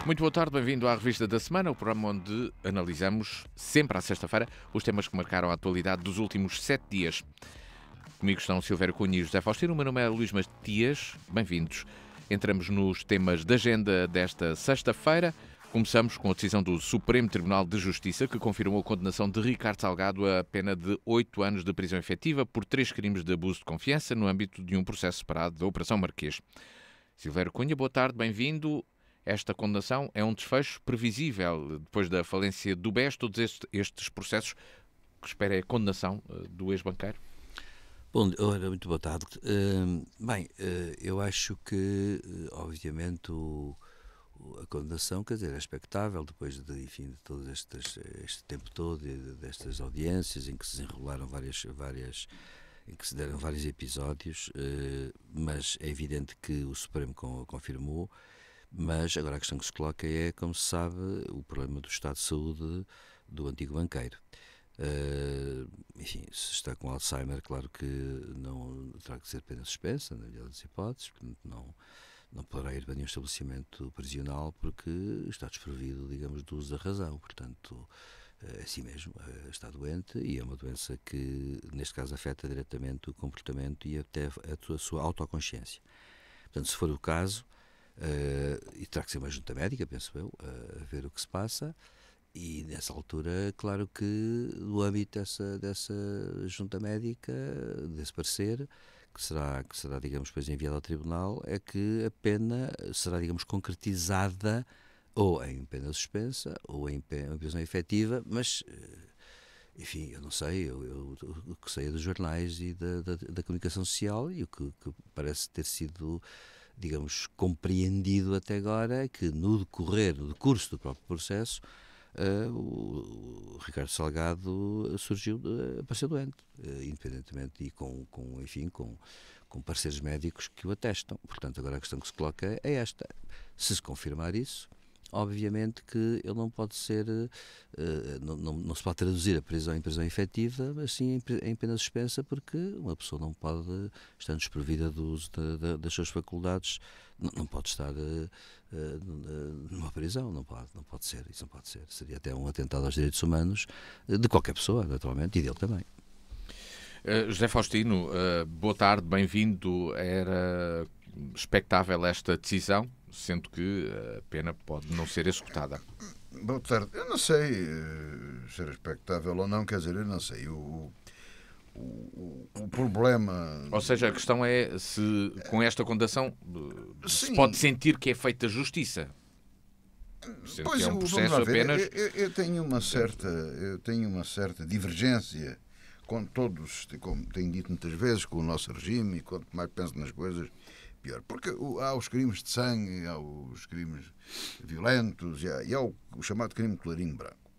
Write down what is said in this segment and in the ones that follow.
Muito boa tarde, bem-vindo à Revista da Semana, o programa onde analisamos, sempre à sexta-feira, os temas que marcaram a atualidade dos últimos 7 dias. Comigo estão Silvério Cunha e José Faustino, o meu nome é Luís Matias, bem-vindos. Entramos nos temas da agenda desta sexta-feira. Começamos com a decisão do Supremo Tribunal de Justiça, que confirmou a condenação de Ricardo Salgado a pena de 8 anos de prisão efetiva por 3 crimes de abuso de confiança no âmbito de um processo separado da Operação Marquês. Silvério Cunha, boa tarde, bem-vindo. Esta condenação é um desfecho previsível depois da falência do BES, todos estes processos que espera é a condenação do ex-banqueiro? Bom, ora, muito boa tarde. Eu acho que, obviamente, a condenação, quer dizer, é expectável depois de todo este tempo todo, destas audiências em que se desenrolaram em que se deram vários episódios, mas é evidente que o Supremo confirmou. Mas agora a questão que se coloca é, como se sabe, o problema do estado de saúde do antigo banqueiro. Se está com Alzheimer, claro que não terá que ser pena suspensa, na melhor das hipóteses, portanto não poderá ir para nenhum estabelecimento prisional porque está desprovido, digamos, do uso da razão. Portanto, é assim mesmo, está doente e é uma doença que, neste caso, afeta diretamente o comportamento e até a sua autoconsciência. Portanto, se for o caso, e terá que ser uma junta médica, penso eu, a ver o que se passa, e nessa altura, claro que no âmbito dessa junta médica, desse parecer, que será, digamos, depois enviado ao tribunal, é que a pena será, digamos, concretizada ou em pena suspensa ou em prisão efetiva, mas enfim, eu não sei, o que sei é dos jornais e da comunicação social, e o que parece ter sido, digamos, compreendido até agora é que no decurso do próprio processo, o Ricardo Salgado apareceu doente, independentemente, e com pareceres médicos que o atestam. Portanto, agora a questão que se coloca é esta: se confirmar isso, obviamente que ele não pode ser, não se pode traduzir a prisão em prisão efetiva, mas sim em pena suspensa, porque uma pessoa não pode, estando desprovida do uso das suas faculdades, não pode estar numa prisão, não pode ser, isso não pode ser. Seria até um atentado aos direitos humanos de qualquer pessoa, naturalmente, e dele também. José Faustino, boa tarde, bem-vindo. Era expectável esta decisão, sendo que a pena pode não ser executada? Boa tarde. Eu não sei se era expectável ou não, quer dizer, eu não sei. O problema... Ou seja, a questão é se com esta condenação se pode sentir que é feita justiça. Sendo pois, que é um processo apenas... Eu tenho uma certa divergência com todos, como tenho dito muitas vezes, com o nosso regime, e quanto mais penso nas coisas, pior. Porque há os crimes de sangue, há os crimes violentos e há o chamado crime de colarinho branco.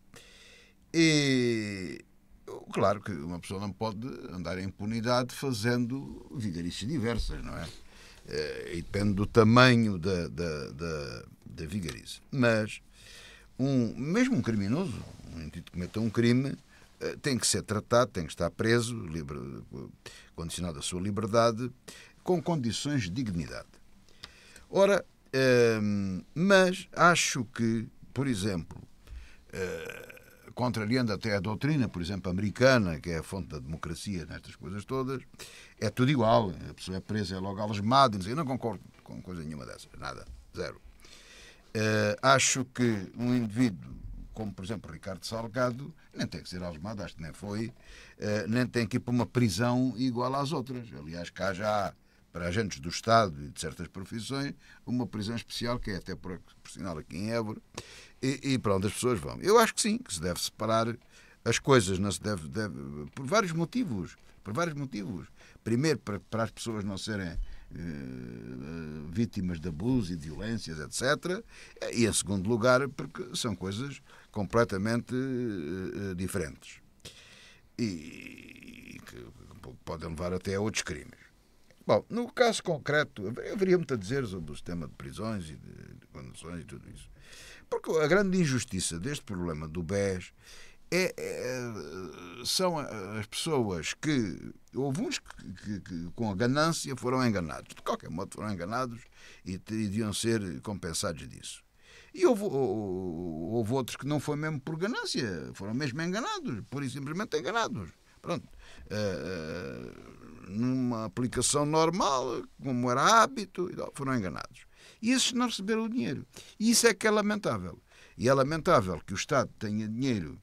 E claro que uma pessoa não pode andar em impunidade fazendo vigarices diversas, não é? E depende do tamanho da vigarice. Mas mesmo um criminoso, um indivíduo que cometa um crime, tem que ser tratado, tem que estar preso, condicionado à sua liberdade, com condições de dignidade. Ora, mas acho que, por exemplo, contrariando até a doutrina, por exemplo, americana, que é a fonte da democracia nestas coisas todas, é tudo igual. A pessoa é presa, é logo algemada, eu não concordo com coisa nenhuma dessas, nada, zero. Acho que um indivíduo como, por exemplo, Ricardo Salgado, nem tem que ser algemado, acho que nem foi, nem tem que ir para uma prisão igual às outras. Aliás, cá já há, para agentes do Estado e de certas profissões, uma prisão especial, que é até proporcional aqui em Évora, e para onde as pessoas vão. Eu acho que sim, que se deve separar as coisas, não se deve por vários motivos. Primeiro, para as pessoas não serem vítimas de abuso e de violências, etc. E, em segundo lugar, porque são coisas completamente diferentes e que podem levar até a outros crimes. Bom, no caso concreto, haveria muito a dizer sobre o sistema de prisões e de condenações e tudo isso. Porque a grande injustiça deste problema do BES são as pessoas que... Houve uns que com a ganância foram enganados. De qualquer modo foram enganados e deviam ser compensados disso. E houve outros que não foi mesmo por ganância, foram mesmo enganados, pura e simplesmente enganados. Pronto. Numa aplicação normal, como era hábito, foram enganados. E esses não receberam o dinheiro. E isso é que é lamentável. E é lamentável que o Estado tenha dinheiro,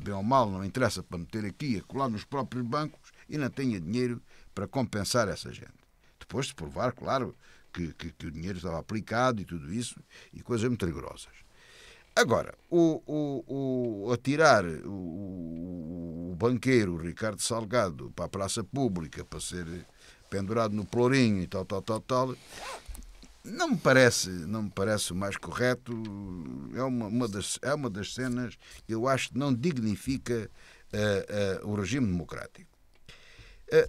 bem ou mal, não interessa, para meter aqui, acolá nos próprios bancos, e não tenha dinheiro para compensar essa gente. Depois de provar, claro, que o dinheiro estava aplicado e tudo isso, e coisas muito rigorosas. Agora, atirar o banqueiro Ricardo Salgado para a praça pública para ser pendurado no pelourinho e tal, não me parece o mais correto. É uma das cenas que eu acho que não dignifica o regime democrático.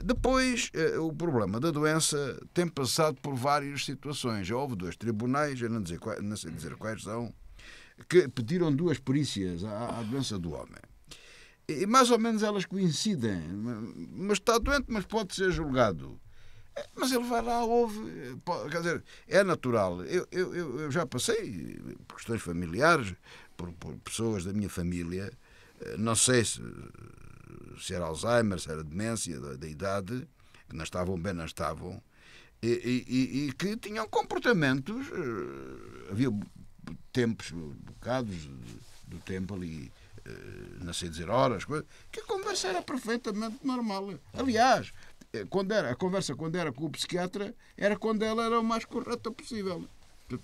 Depois, o problema da doença tem passado por várias situações. Já houve 2 tribunais, eu não sei dizer quais são, que pediram 2 perícias à doença do homem. E mais ou menos elas coincidem. Mas está doente, mas pode ser julgado. Mas ele vai lá, ouve. Quer dizer, é natural. Eu já passei por questões familiares, por pessoas da minha família, não sei se era Alzheimer, se era demência da idade, que não estavam bem, não estavam, e que tinham comportamentos. Havia tempos, bocados do tempo ali, não sei dizer horas, que a conversa era perfeitamente normal. Aliás, a conversa quando era com o psiquiatra era quando ela era o mais correta possível.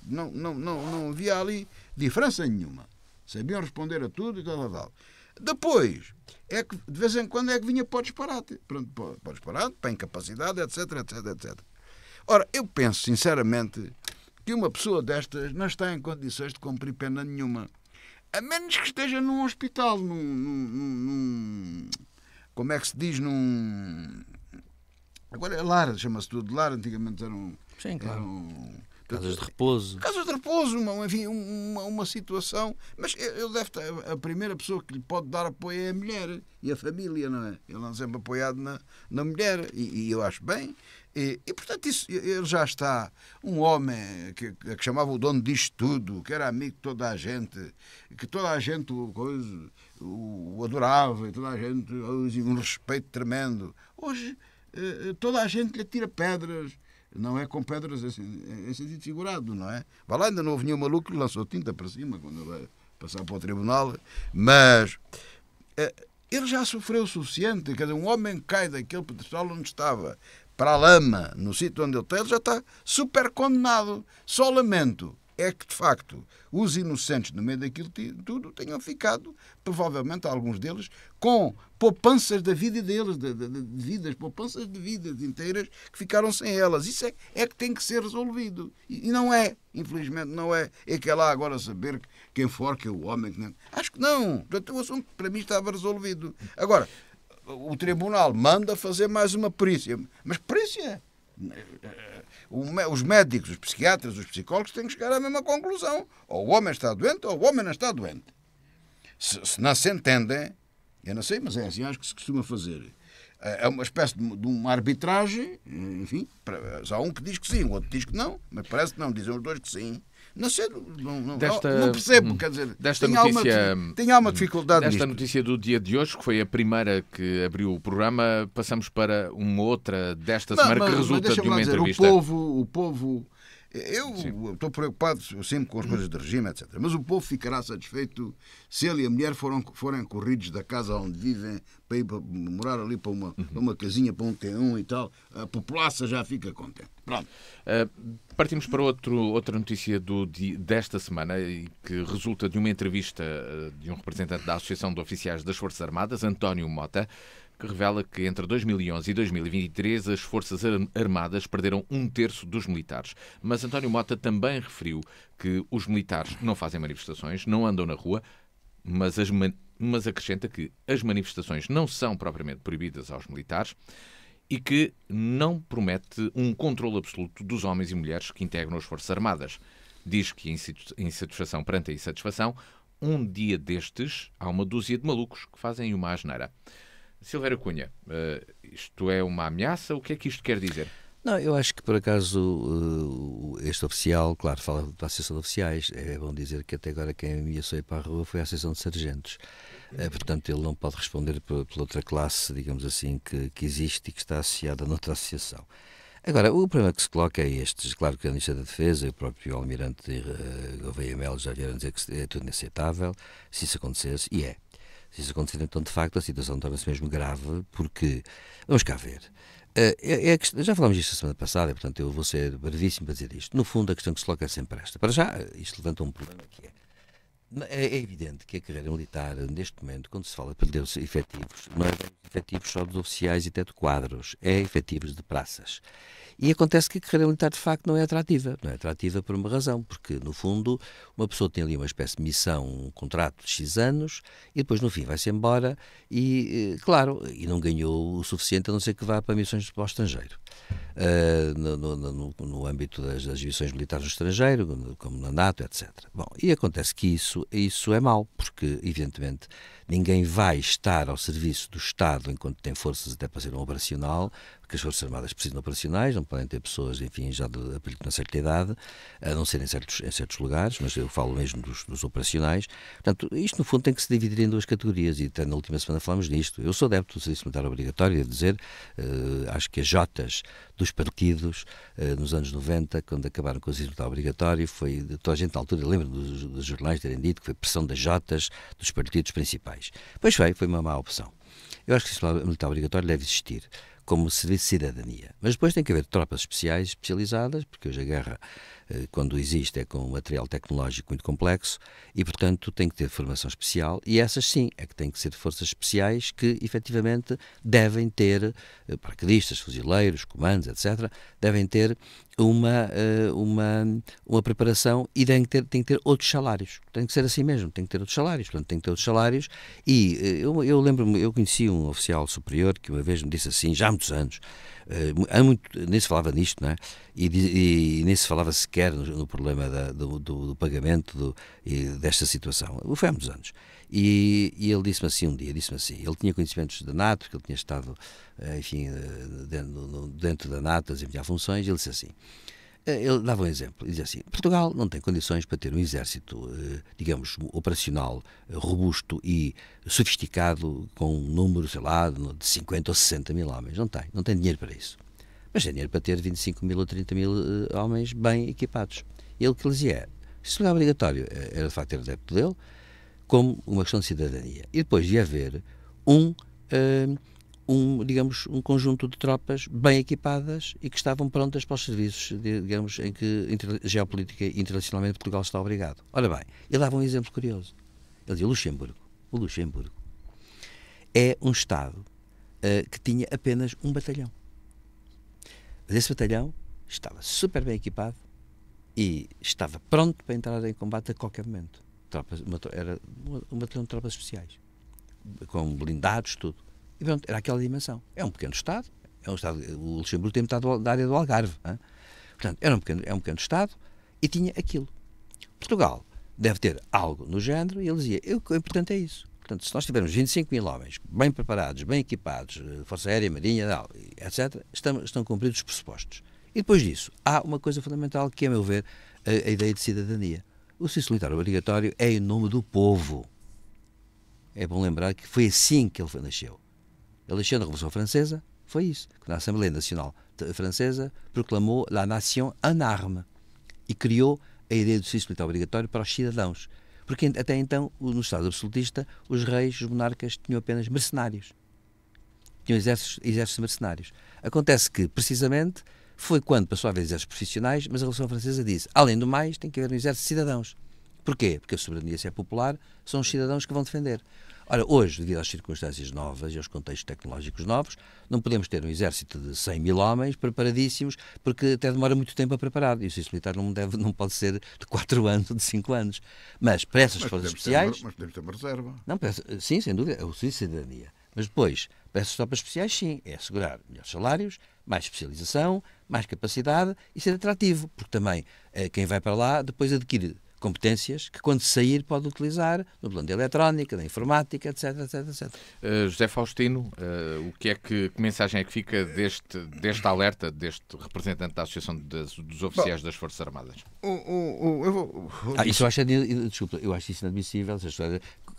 Não havia ali diferença nenhuma. Sabiam responder a tudo e tal. Depois, é que de vez em quando é que vinha para o disparate. Pronto, para o disparate, para a incapacidade, etc. Ora, eu penso sinceramente que uma pessoa destas não está em condições de cumprir pena nenhuma. A menos que esteja num hospital, como é que se diz, agora é lar, chama-se tudo de lar, antigamente eram... Sim, claro. Casas de repouso. Casas de repouso, enfim, uma situação. Mas ele deve estar, a primeira pessoa que lhe pode dar apoio é a mulher e a família, não é? Ele não é sempre apoiado na mulher, e eu acho bem. E portanto, isso, ele já está um homem que chamava o dono disto tudo, que era amigo de toda a gente, que toda a gente o adorava, e toda a gente um respeito tremendo. Hoje, toda a gente lhe tira pedras. Não é com pedras em sentido figurado, não é? Vai lá, ainda não houve nenhum maluco que lançou tinta para cima quando ele vai passar para o tribunal, mas ele já sofreu o suficiente. Quer dizer, um homem que cai daquele pedestal onde estava para a lama, no sítio onde ele está, ele já está super condenado. Só lamento é que, de facto, os inocentes no meio daquilo tudo tenham ficado, provavelmente alguns deles, com poupanças da vida deles, poupanças de vidas inteiras que ficaram sem elas. Isso é que tem que ser resolvido. E não é, infelizmente, não é. É que é lá agora saber quem for que é o homem. Que não... Acho que não. Portanto, o assunto para mim estava resolvido. Agora, o tribunal manda fazer mais uma perícia. Mas perícia... Os médicos, os psiquiatras, os psicólogos têm que chegar à mesma conclusão. Ou o homem está doente ou o homem não está doente. Se não se entendem, eu não sei, mas é assim, acho que se costuma fazer. É uma espécie de uma arbitragem, enfim, há um que diz que sim, o outro diz que não, mas parece que não, dizem os dois que sim. Não sei, não percebo, quer dizer, tenho alguma dificuldade desta nisto. Notícia do dia de hoje, que foi a primeira que abriu o programa, passamos para uma outra desta semana que resulta de uma entrevista. O povo, eu estou preocupado sempre com as coisas de regime, etc. Mas o povo ficará satisfeito se ele e a mulher forem corridos da casa onde vivem para ir morar ali para uma casinha, para um T1 e tal. A população já fica contente. Pronto. Partimos para outra notícia desta semana, que resulta de uma entrevista de um representante da Associação de Oficiais das Forças Armadas, António Mota, que revela que entre 2011 e 2023 as Forças Armadas perderam 1/3 dos militares. Mas António Mota também referiu que os militares não fazem manifestações, não andam na rua, mas acrescenta que as manifestações não são propriamente proibidas aos militares e que não promete um controle absoluto dos homens e mulheres que integram as Forças Armadas. Diz que, em satisfação perante a insatisfação, um dia destes há uma dúzia de malucos que fazem uma asneira. Silvério Cunha, isto é uma ameaça? O que é que isto quer dizer? Não, eu acho que por acaso este oficial, claro, fala da Associação de Oficiais, é bom dizer que até agora quem ameaçou ir para a rua foi a Associação de Sargentos. Portanto, ele não pode responder pela outra classe, digamos assim, que existe e que está associada a noutra associação. Agora, o problema que se coloca é este. Claro que a Ministra da Defesa e o próprio Almirante Gouveia Melo já vieram dizer que é tudo inaceitável, se isso acontecesse, e é. Se isso acontecer, então, de facto, a situação torna-se mesmo grave, porque, vamos cá ver, já falámos disto a semana passada, e, portanto, eu vou ser brevíssimo para dizer isto. No fundo, a questão que se coloca é sempre esta. Para já, isto levanta um problema que é evidente que a carreira militar, neste momento, quando se fala de perder os efetivos, não é efetivos só dos oficiais e até de quadros, é efetivos de praças. E acontece que a carreira militar, de facto, não é atrativa. Não é atrativa por uma razão, porque, no fundo, uma pessoa tem ali uma espécie de missão, um contrato de X anos, e depois, no fim, vai-se embora e, claro, e não ganhou o suficiente, a não ser que vá para missões para o estrangeiro. No âmbito das missões militares no estrangeiro, como na NATO, etc. Bom, e acontece que isso é mau, porque, evidentemente, ninguém vai estar ao serviço do Estado enquanto tem forças até para ser um operacional, porque as Forças Armadas precisam de operacionais, não podem ter pessoas, enfim, já de uma certa idade, a não ser em certos lugares, mas eu falo mesmo dos operacionais. Portanto, isto no fundo tem que se dividir em duas categorias, e até na última semana falámos disto. Eu sou adepto do serviço militar obrigatório, devo dizer, acho que as jotas dos partidos, nos anos 90, quando acabaram com o serviço militar obrigatório, foi, toda a gente na altura, lembra dos jornais terem dito que foi pressão das jotas dos partidos principais. Pois foi uma má opção. Eu acho que o serviço militar obrigatório deve existir como serviço de cidadania. Mas depois tem que haver tropas especiais, especializadas, porque hoje a guerra, quando existe, é com um material tecnológico muito complexo e, portanto, tem que ter formação especial, e essas sim, é que têm que ser forças especiais que, efetivamente, devem ter, paraquedistas, fuzileiros, comandos, etc., devem ter uma preparação e têm que ter outros salários. Tem que ser assim mesmo, tem que ter outros salários. Portanto, tem que ter outros salários. E eu lembro-me, eu conheci um oficial superior que uma vez me disse assim, já há muitos anos, nem se falava nisto, não é? E nem se falava sequer no problema do pagamento desta situação. Foi há muitos anos. E ele disse-me assim um dia, ele tinha conhecimentos da NATO, que ele tinha estado, enfim, dentro da NATO, a desempenhar funções, e ele disse assim, ele dava um exemplo, ele dizia assim, Portugal não tem condições para ter um exército, digamos, operacional, robusto e sofisticado, com um número, sei lá, de 50 ou 60 mil homens. Não tem dinheiro para isso. Mas tem dinheiro para ter 25 mil ou 30 mil homens bem equipados. E ele que ele dizia, se não é obrigatório, era de facto ter adepto dele, como uma questão de cidadania. E depois de haver digamos, um conjunto de tropas bem equipadas e que estavam prontas para os serviços, digamos, em que geopolítica e internacionalmente Portugal está obrigado. Ora bem, ele dava um exemplo curioso. Ele dizia, o Luxemburgo é um Estado que tinha apenas um batalhão. Mas esse batalhão estava super bem equipado e estava pronto para entrar em combate a qualquer momento. Era um batalhão de tropas especiais, com blindados, tudo. E pronto, era aquela dimensão. É um pequeno Estado, o Luxemburgo tem metade da área do Algarve. Hein? Portanto, é um pequeno Estado e tinha aquilo. Portugal deve ter algo no género, e ele dizia, o importante é isso. Portanto, se nós tivermos 25 mil homens bem preparados, bem equipados, Força Aérea, Marinha, etc., estão cumpridos os pressupostos. E depois disso, há uma coisa fundamental que, a meu ver, a ideia de cidadania. O serviço militar obrigatório é em nome do povo. É bom lembrar que foi assim que ele nasceu. Ele nasceu na Revolução Francesa, foi isso. Quando a Assembleia Nacional Francesa proclamou La Nation en armes e criou a ideia do serviço militar obrigatório para os cidadãos. Porque até então, no Estado absolutista, os reis, os monarcas, tinham apenas mercenários. Tinham exércitos mercenários. Acontece que, precisamente, foi quando passou a haver exércitos profissionais, mas a Revolução Francesa disse, além do mais, tem que haver um exército de cidadãos. Porquê? Porque a soberania, se é popular, são os cidadãos que vão defender. Ora, hoje, devido às circunstâncias novas e aos contextos tecnológicos novos, não podemos ter um exército de 100 mil homens preparadíssimos, porque até demora muito tempo a preparar. E o serviço militar não pode ser de 4 anos ou de 5 anos. Mas para essas forças especiais... Mas podemos ter uma reserva. Não, sim, sem dúvida, é o serviço de cidadania. Mas depois, para essas tropas especiais, sim, é assegurar melhores salários, mais especialização, mais capacidade e ser atrativo, porque também quem vai para lá depois adquire competências que, quando sair, pode utilizar no plano da eletrónica, da informática, etc, etc, etc. José Faustino, que mensagem é que fica deste alerta, deste representante da Associação dos Oficiais das Forças Armadas? Isso eu acho, desculpa, eu acho isso inadmissível,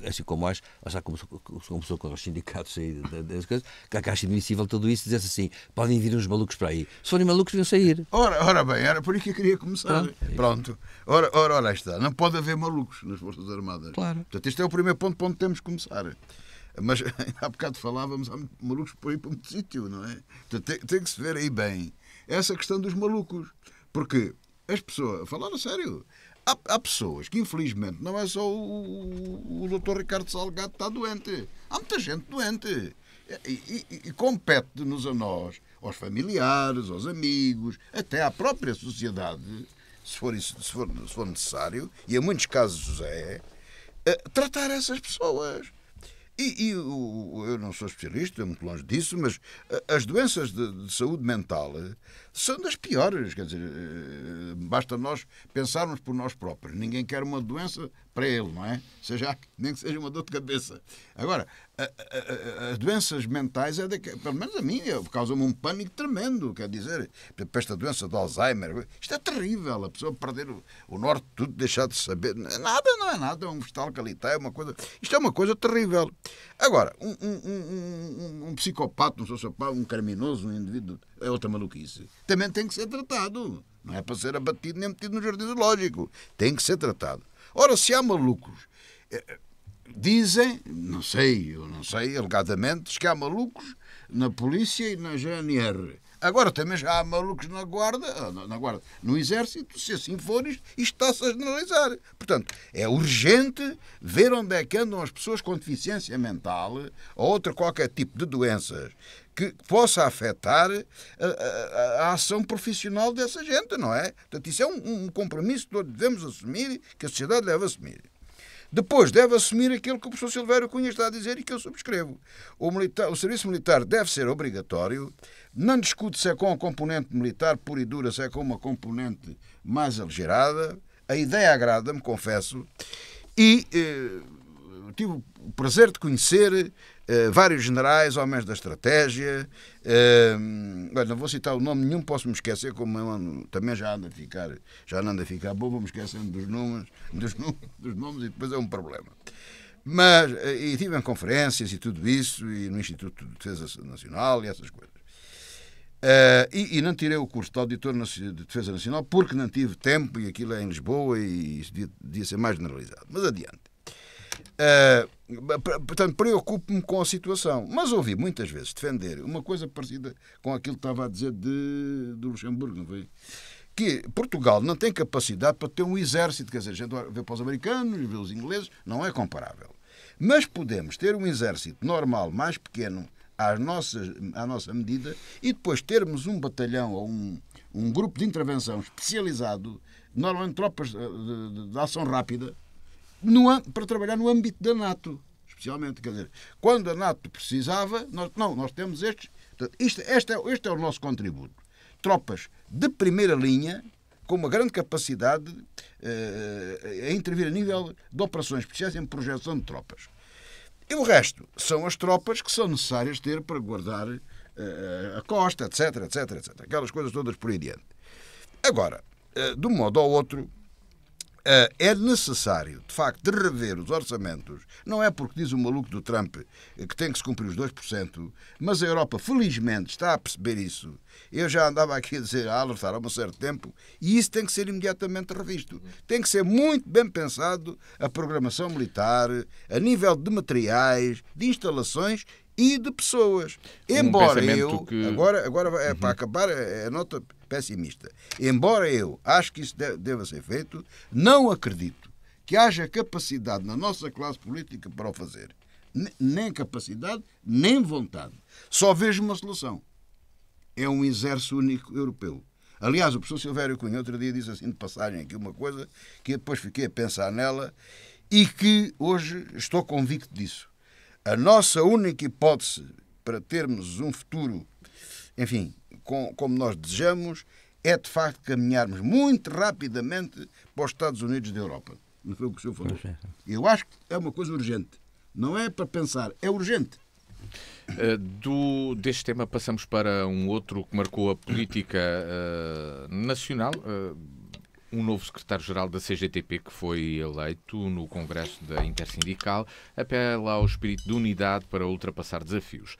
assim como acho, como sou contra os sindicatos aí das coisas, que acho inadmissível tudo isso, dizer assim, podem vir uns malucos para aí. Se forem malucos, deviam sair. Ora bem, era por isso que eu queria começar. Pronto. Ora está. Não pode haver malucos nas Forças Armadas. Claro. Portanto, este é o primeiro ponto para onde temos que começar. Mas há bocado falávamos, há malucos por aí para muito sítio, não é? Portanto, tem que se ver aí bem essa questão dos malucos. Porque as pessoas, falar a sério, há pessoas que infelizmente não é só o Dr. Ricardo Salgado que está doente. Há muita gente doente. E compete-nos a nós, aos familiares, aos amigos, até à própria sociedade, se for necessário, e em muitos casos tratar essas pessoas. Eu não sou especialista, muito longe disso, mas as doenças de saúde mental são das piores. Quer dizer, basta nós pensarmos por nós próprios. Ninguém quer uma doença para ele, não é? Nem que seja uma dor de cabeça. Agora, as doenças mentais, pelo menos a mim, causam-me um pânico tremendo. Quer dizer, para esta doença de Alzheimer, isto é terrível. A pessoa perder o norte de tudo, deixar de saber. Nada, não é nada. É um vegetal que ali está, é uma coisa. Isto é uma coisa terrível. Agora, um psicopata, um sociopata, um criminoso, um indivíduo, é outra maluquice. Também tem que ser tratado. Não é para ser abatido nem metido no jardim zoológico. Tem que ser tratado. Ora, se há malucos, dizem, não sei, alegadamente, que há malucos na polícia e na GNR. Agora também já há malucos na guarda, no exército, se assim for, isto está-se a generalizar. Portanto, é urgente ver onde é que andam as pessoas com deficiência mental ou outro qualquer tipo de doenças que possa afetar a ação profissional dessa gente, não é? Portanto, isso é um compromisso que todos devemos assumir, que a sociedade deve assumir. Depois deve assumir aquilo que o professor Silvério Cunha está a dizer e que eu subscrevo. O serviço militar deve ser obrigatório. Não discute se é com a componente militar pura e dura, se é com uma componente mais aligerada. A ideia agrada-me, confesso. E tive o prazer de conhecer vários generais, homens da estratégia. Não vou citar o nome nenhum, posso me esquecer, como também já anda a ficar bom, vou-me esquecendo dos nomes e depois é um problema. Mas, e estive em conferências e tudo isso, e no Instituto de Defesa Nacional e essas coisas. E não tirei o curso de auditor de Defesa Nacional porque não tive tempo, e aquilo é em Lisboa e isso devia ser mais generalizado. Mas adiante. Portanto, preocupo-me com a situação, mas ouvi muitas vezes defender uma coisa parecida com aquilo que estava a dizer do Luxemburgo, não foi? Que Portugal não tem capacidade para ter um exército, quer dizer, a gente vê para os americanos, vê os ingleses, não é comparável. Mas podemos ter um exército normal, mais pequeno, à nossa medida, e depois termos um batalhão ou um grupo de intervenção especializado, normalmente tropas de ação rápida, para trabalhar no âmbito da NATO, especialmente. Quer dizer, quando a NATO precisava, nós temos estes. Este é o nosso contributo. Tropas de primeira linha, com uma grande capacidade a intervir a nível de operações especiais em projeção de tropas. E o resto são as tropas que são necessárias ter para guardar a costa, etc, etc, etc. Aquelas coisas todas por aí adiante. Agora, de um modo ou outro, é necessário, de facto, de rever os orçamentos. Não é porque diz o maluco do Trump que tem que se cumprir os 2%, mas a Europa, felizmente, está a perceber isso. Eu já andava aqui a alertar há um certo tempo, e isso tem que ser imediatamente revisto. Tem que ser muito bem pensado a programação militar, a nível de materiais, de instalações e de pessoas. Embora eu... Agora é para acabar a nota pessimista. Embora eu acho que isso deva ser feito, não acredito que haja capacidade na nossa classe política para o fazer. Nem capacidade, nem vontade. Só vejo uma solução. É um exército único europeu. Aliás, o professor Silvério Cunha outro dia disse assim de passagem aqui uma coisa que eu depois fiquei a pensar nela e que hoje estou convicto disso. A nossa única hipótese para termos um futuro, enfim, como nós desejamos, é de facto caminharmos muito rapidamente para os Estados Unidos da Europa. Não foi o que o senhor falou? Eu acho que é uma coisa urgente. Não é para pensar, é urgente. Deste tema passamos para um outro que marcou a política nacional. Um novo secretário-geral da CGTP que foi eleito no Congresso da Intersindical apela ao espírito de unidade para ultrapassar desafios.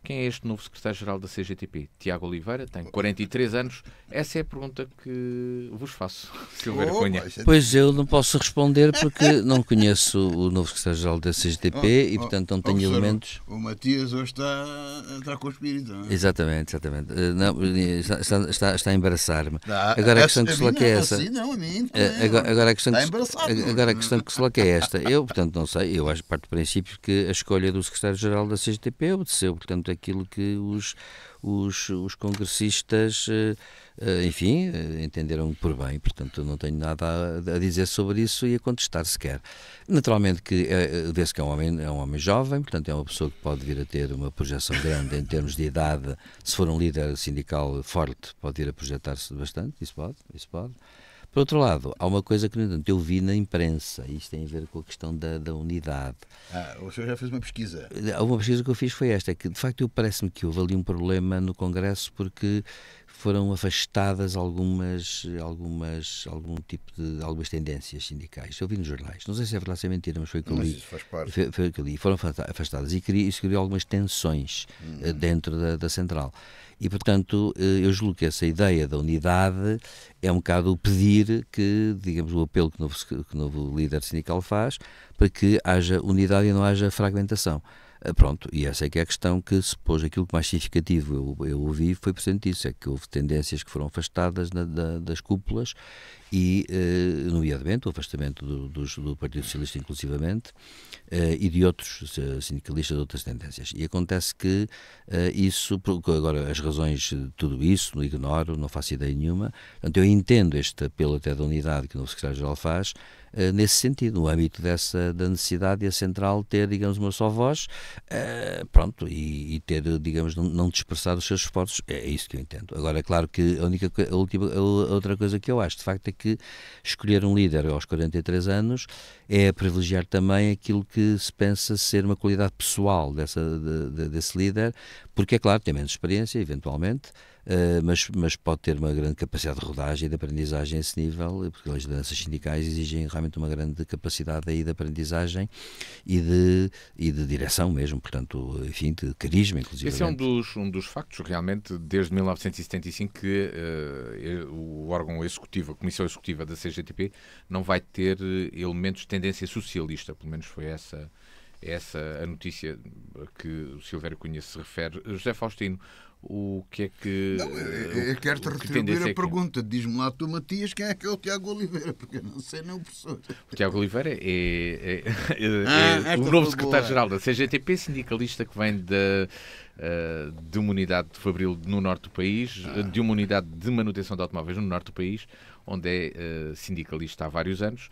Quem é este novo secretário-geral da CGTP? Tiago Oliveira, tem 43 anos. Essa é a pergunta que vos faço, Silveira Cunha. Pois eu não posso responder porque não conheço o novo secretário-geral da CGTP e, portanto, não tenho elementos. O Matias hoje está com o espírito. Não é? Exatamente. Não, está a embaraçar-me. Agora a questão que se coloca é essa. Agora a questão que se coloca é esta. Eu, portanto, não sei. Eu acho, parte do princípio que a escolha do secretário-geral da CGTP obedeceu, portanto, aquilo que os congressistas, enfim, entenderam por bem. Portanto, não tenho nada a dizer sobre isso e a contestar sequer. Naturalmente que vê-se que é um homem jovem, portanto é uma pessoa que pode vir a ter uma projeção grande em termos de idade. Se for um líder sindical forte, pode vir a projetar-se bastante, isso pode. Por outro lado, há uma coisa que, no entanto, eu vi na imprensa, e isto tem a ver com a questão da unidade. O senhor já fez uma pesquisa? Uma pesquisa que eu fiz foi esta, que de facto parece-me que houve ali um problema no Congresso porque foram afastadas algumas tendências sindicais. Eu vi nos jornais, não sei se é verdade, se é mentira, mas foi o que eu li. Isso faz parte. Foi o que eu li. Foram afastadas e isso criou algumas tensões dentro da central. E, portanto, eu julgo que essa ideia da unidade é um bocado o pedir que, digamos, o apelo que o novo líder sindical faz para que haja unidade e não haja fragmentação. Pronto, e essa é que é a questão que se pôs. Aquilo que mais significativo eu ouvi foi precisamente isso, é que houve tendências que foram afastadas das cúpulas e, nomeadamente, o afastamento do Partido Socialista inclusivamente e de outros sindicalistas de outras tendências. E acontece que agora as razões de tudo isso, não ignoro, não faço ideia nenhuma. Portanto, eu entendo este apelo até da unidade que o novo secretário-geral faz, nesse sentido, no âmbito da necessidade de a central ter, digamos, uma só voz, pronto, e ter, digamos, não dispersar os seus esforços. É isso que eu entendo. Agora, é claro que a outra coisa que eu acho, de facto, é que escolher um líder aos 43 anos é privilegiar também aquilo que se pensa ser uma qualidade pessoal desse líder, porque, é claro, tem menos experiência, eventualmente, mas pode ter uma grande capacidade de rodagem e de aprendizagem a esse nível, porque as lideranças sindicais exigem realmente uma grande capacidade aí de aprendizagem e de direção mesmo, portanto, enfim, de carisma, inclusive. Esse é um dos factos, realmente, desde 1975 que o órgão executivo, a Comissão Executiva da CGTP, não vai ter elementos de tendência socialista, pelo menos foi essa a notícia que o Silvério Cunha se refere. José Faustino, o que é que... Não, eu quero-te retribuir a pergunta. Diz-me lá tu, Matias, quem é que é o Tiago Oliveira, porque eu não sei nem o professor. O Tiago Oliveira é o novo secretário-geral da CGTP, sindicalista que vem de uma unidade de Fabril no norte do país, de uma unidade de manutenção de automóveis no norte do país, onde é sindicalista há vários anos,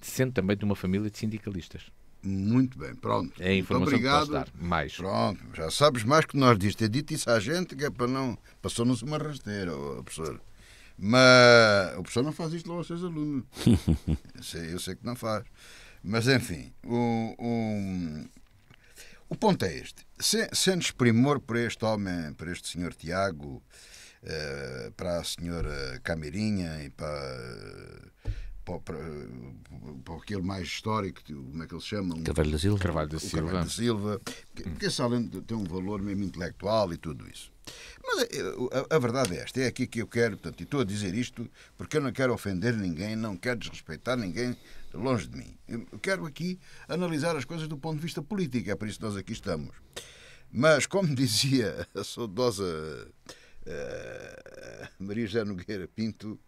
sendo também de uma família de sindicalistas. Muito bem, pronto. É a informação que posso dar. Mais. Pronto, já sabes mais que nós disto. Ter dito isso à gente que é para não... Passou-nos uma rasteira, professor. Mas o professor não faz isto lá aos seus alunos. Eu sei que não faz. Mas, enfim, o ponto é este. Sentes primor para este homem, para este senhor Tiago, para a senhora Cameirinha e para aquele mais histórico, como é que ele se chama? Carvalho da Silva. Carvalho da Silva. Que esse além de ter um valor mesmo intelectual e tudo isso. Mas a verdade é esta, é aqui que eu quero, portanto, e estou a dizer isto porque eu não quero ofender ninguém, não quero desrespeitar ninguém longe de mim. Eu quero aqui analisar as coisas do ponto de vista político, é por isso que nós aqui estamos. Mas, como dizia a saudosa Maria José Nogueira Pinto,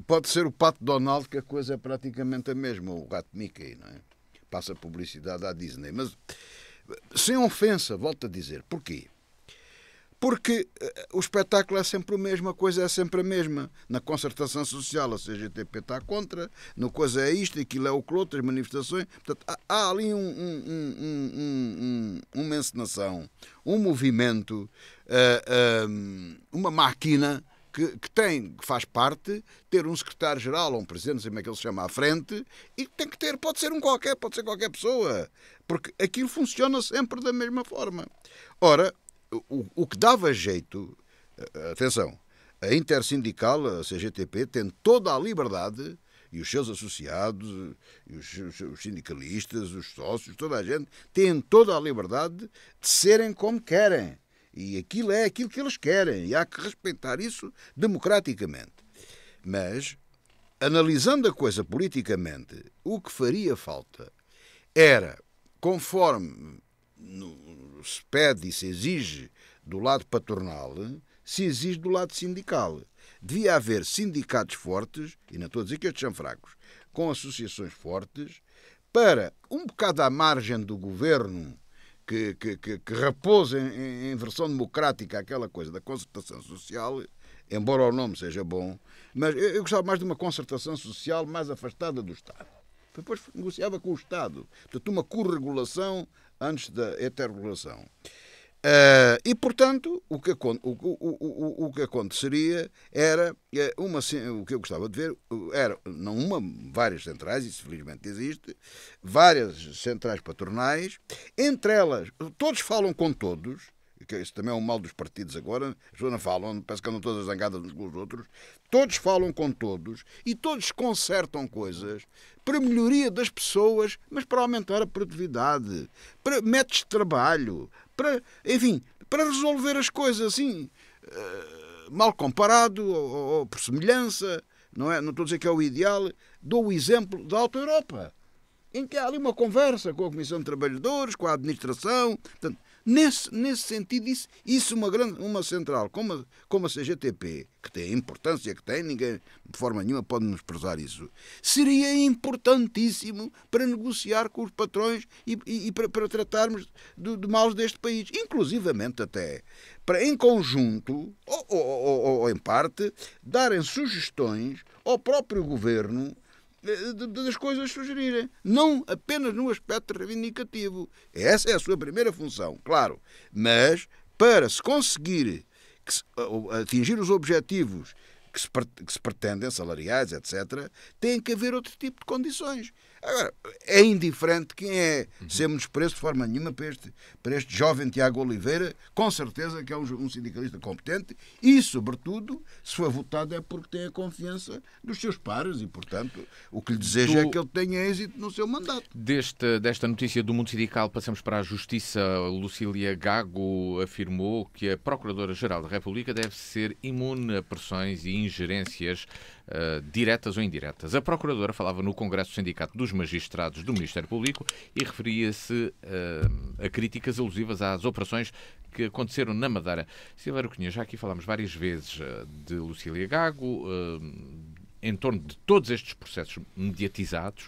pode ser o Pato Donald que a coisa é praticamente a mesma, ou o Gato Mickey, não é? Passa publicidade à Disney. Mas, sem ofensa, volto a dizer, porquê? Porque o espetáculo é sempre o mesmo, a coisa é sempre a mesma. Na concertação social, a CGTP está contra, no coisa é isto, aquilo é o que outro, as manifestações. Portanto, há ali uma encenação, um movimento, uma máquina que faz parte, ter um secretário-geral ou um presidente, não sei como é que ele se chama, à frente, e tem que ter, pode ser qualquer pessoa, porque aquilo funciona sempre da mesma forma. Ora, o que dava jeito, atenção, a Intersindical, a CGTP, tem toda a liberdade, e os seus associados, e os sindicalistas, os sócios, toda a gente, têm toda a liberdade de serem como querem. E aquilo é aquilo que eles querem, e há que respeitar isso democraticamente. Mas, analisando a coisa politicamente, o que faria falta era, conforme se pede e se exige do lado patronal, se exige do lado sindical. Devia haver sindicatos fortes, e não estou a dizer que estes são fracos, com associações fortes, para, um bocado à margem do governo, que repousa em versão democrática aquela coisa da concertação social, embora o nome seja bom, mas eu gostava mais de uma concertação social mais afastada do Estado. Depois negociava com o Estado. Portanto, uma corregulação antes da heterregulação. E, portanto, o que aconteceria era o que eu gostava de ver era não várias centrais, isso felizmente existe, várias centrais patronais, entre elas, todos falam com todos, que isso também é um mal dos partidos agora, as pessoas não falam, parece que andam todas zangadas uns com os outros, todos falam com todos e todos consertam coisas para a melhoria das pessoas, mas para aumentar a produtividade, para métodos de trabalho, enfim, para resolver as coisas assim, mal comparado ou por semelhança, não estou a dizer que é o ideal, dou o exemplo da Alta Europa, em que há ali uma conversa com a Comissão de Trabalhadores, com a administração. Portanto, nesse sentido, isso uma central como a CGTP, que tem a importância que tem, ninguém de forma nenhuma pode menosprezar isso, seria importantíssimo para negociar com os patrões e para tratarmos de males deste país, inclusivamente até para, em conjunto, ou em parte, darem sugestões ao próprio governo das coisas sugerirem, não apenas no aspecto reivindicativo. Essa é a sua primeira função, claro, mas para se conseguir atingir os objetivos que se pretendem, salariais, etc., tem que haver outro tipo de condições. Agora, é indiferente quem é ser menosprezo de forma nenhuma para este jovem Tiago Oliveira, com certeza que é um sindicalista competente e, sobretudo, se for votado é porque tem a confiança dos seus pares e, portanto, o que lhe desejo é que ele tenha êxito no seu mandato. Desta notícia do mundo sindical, passamos para a Justiça. Lucília Gago afirmou que a Procuradora-Geral da República deve ser imune a pressões e ingerências diretas ou indiretas. A Procuradora falava no Congresso do Sindicato dos Magistrados do Ministério Público e referia-se a críticas alusivas às operações que aconteceram na Madeira. Silvério Cunha, já aqui falámos várias vezes de Lucília Gago, em torno de todos estes processos mediatizados.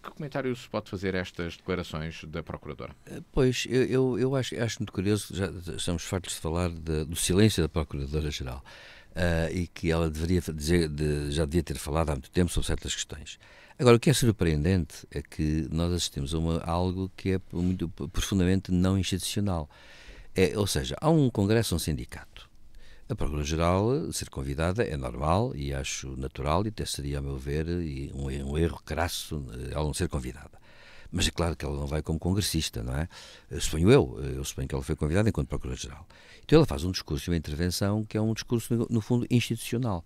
Que comentário se pode fazer a estas declarações da Procuradora? Pois, eu acho muito curioso, já estamos fartos de falar do silêncio da Procuradora-Geral. E que ela já devia ter falado há muito tempo sobre certas questões. Agora, o que é surpreendente é que nós assistimos a algo que é muito profundamente não institucional. Ou seja, há um congresso, um sindicato. A Procuradora-Geral ser convidada é normal e acho natural e até seria, a meu ver, um erro crasso ela não ser convidada. Mas é claro que ela não vai como congressista, não é? Eu suponho que ela foi convidada enquanto Procuradora-Geral. Então ela faz um discurso e uma intervenção que é um discurso, no fundo, institucional.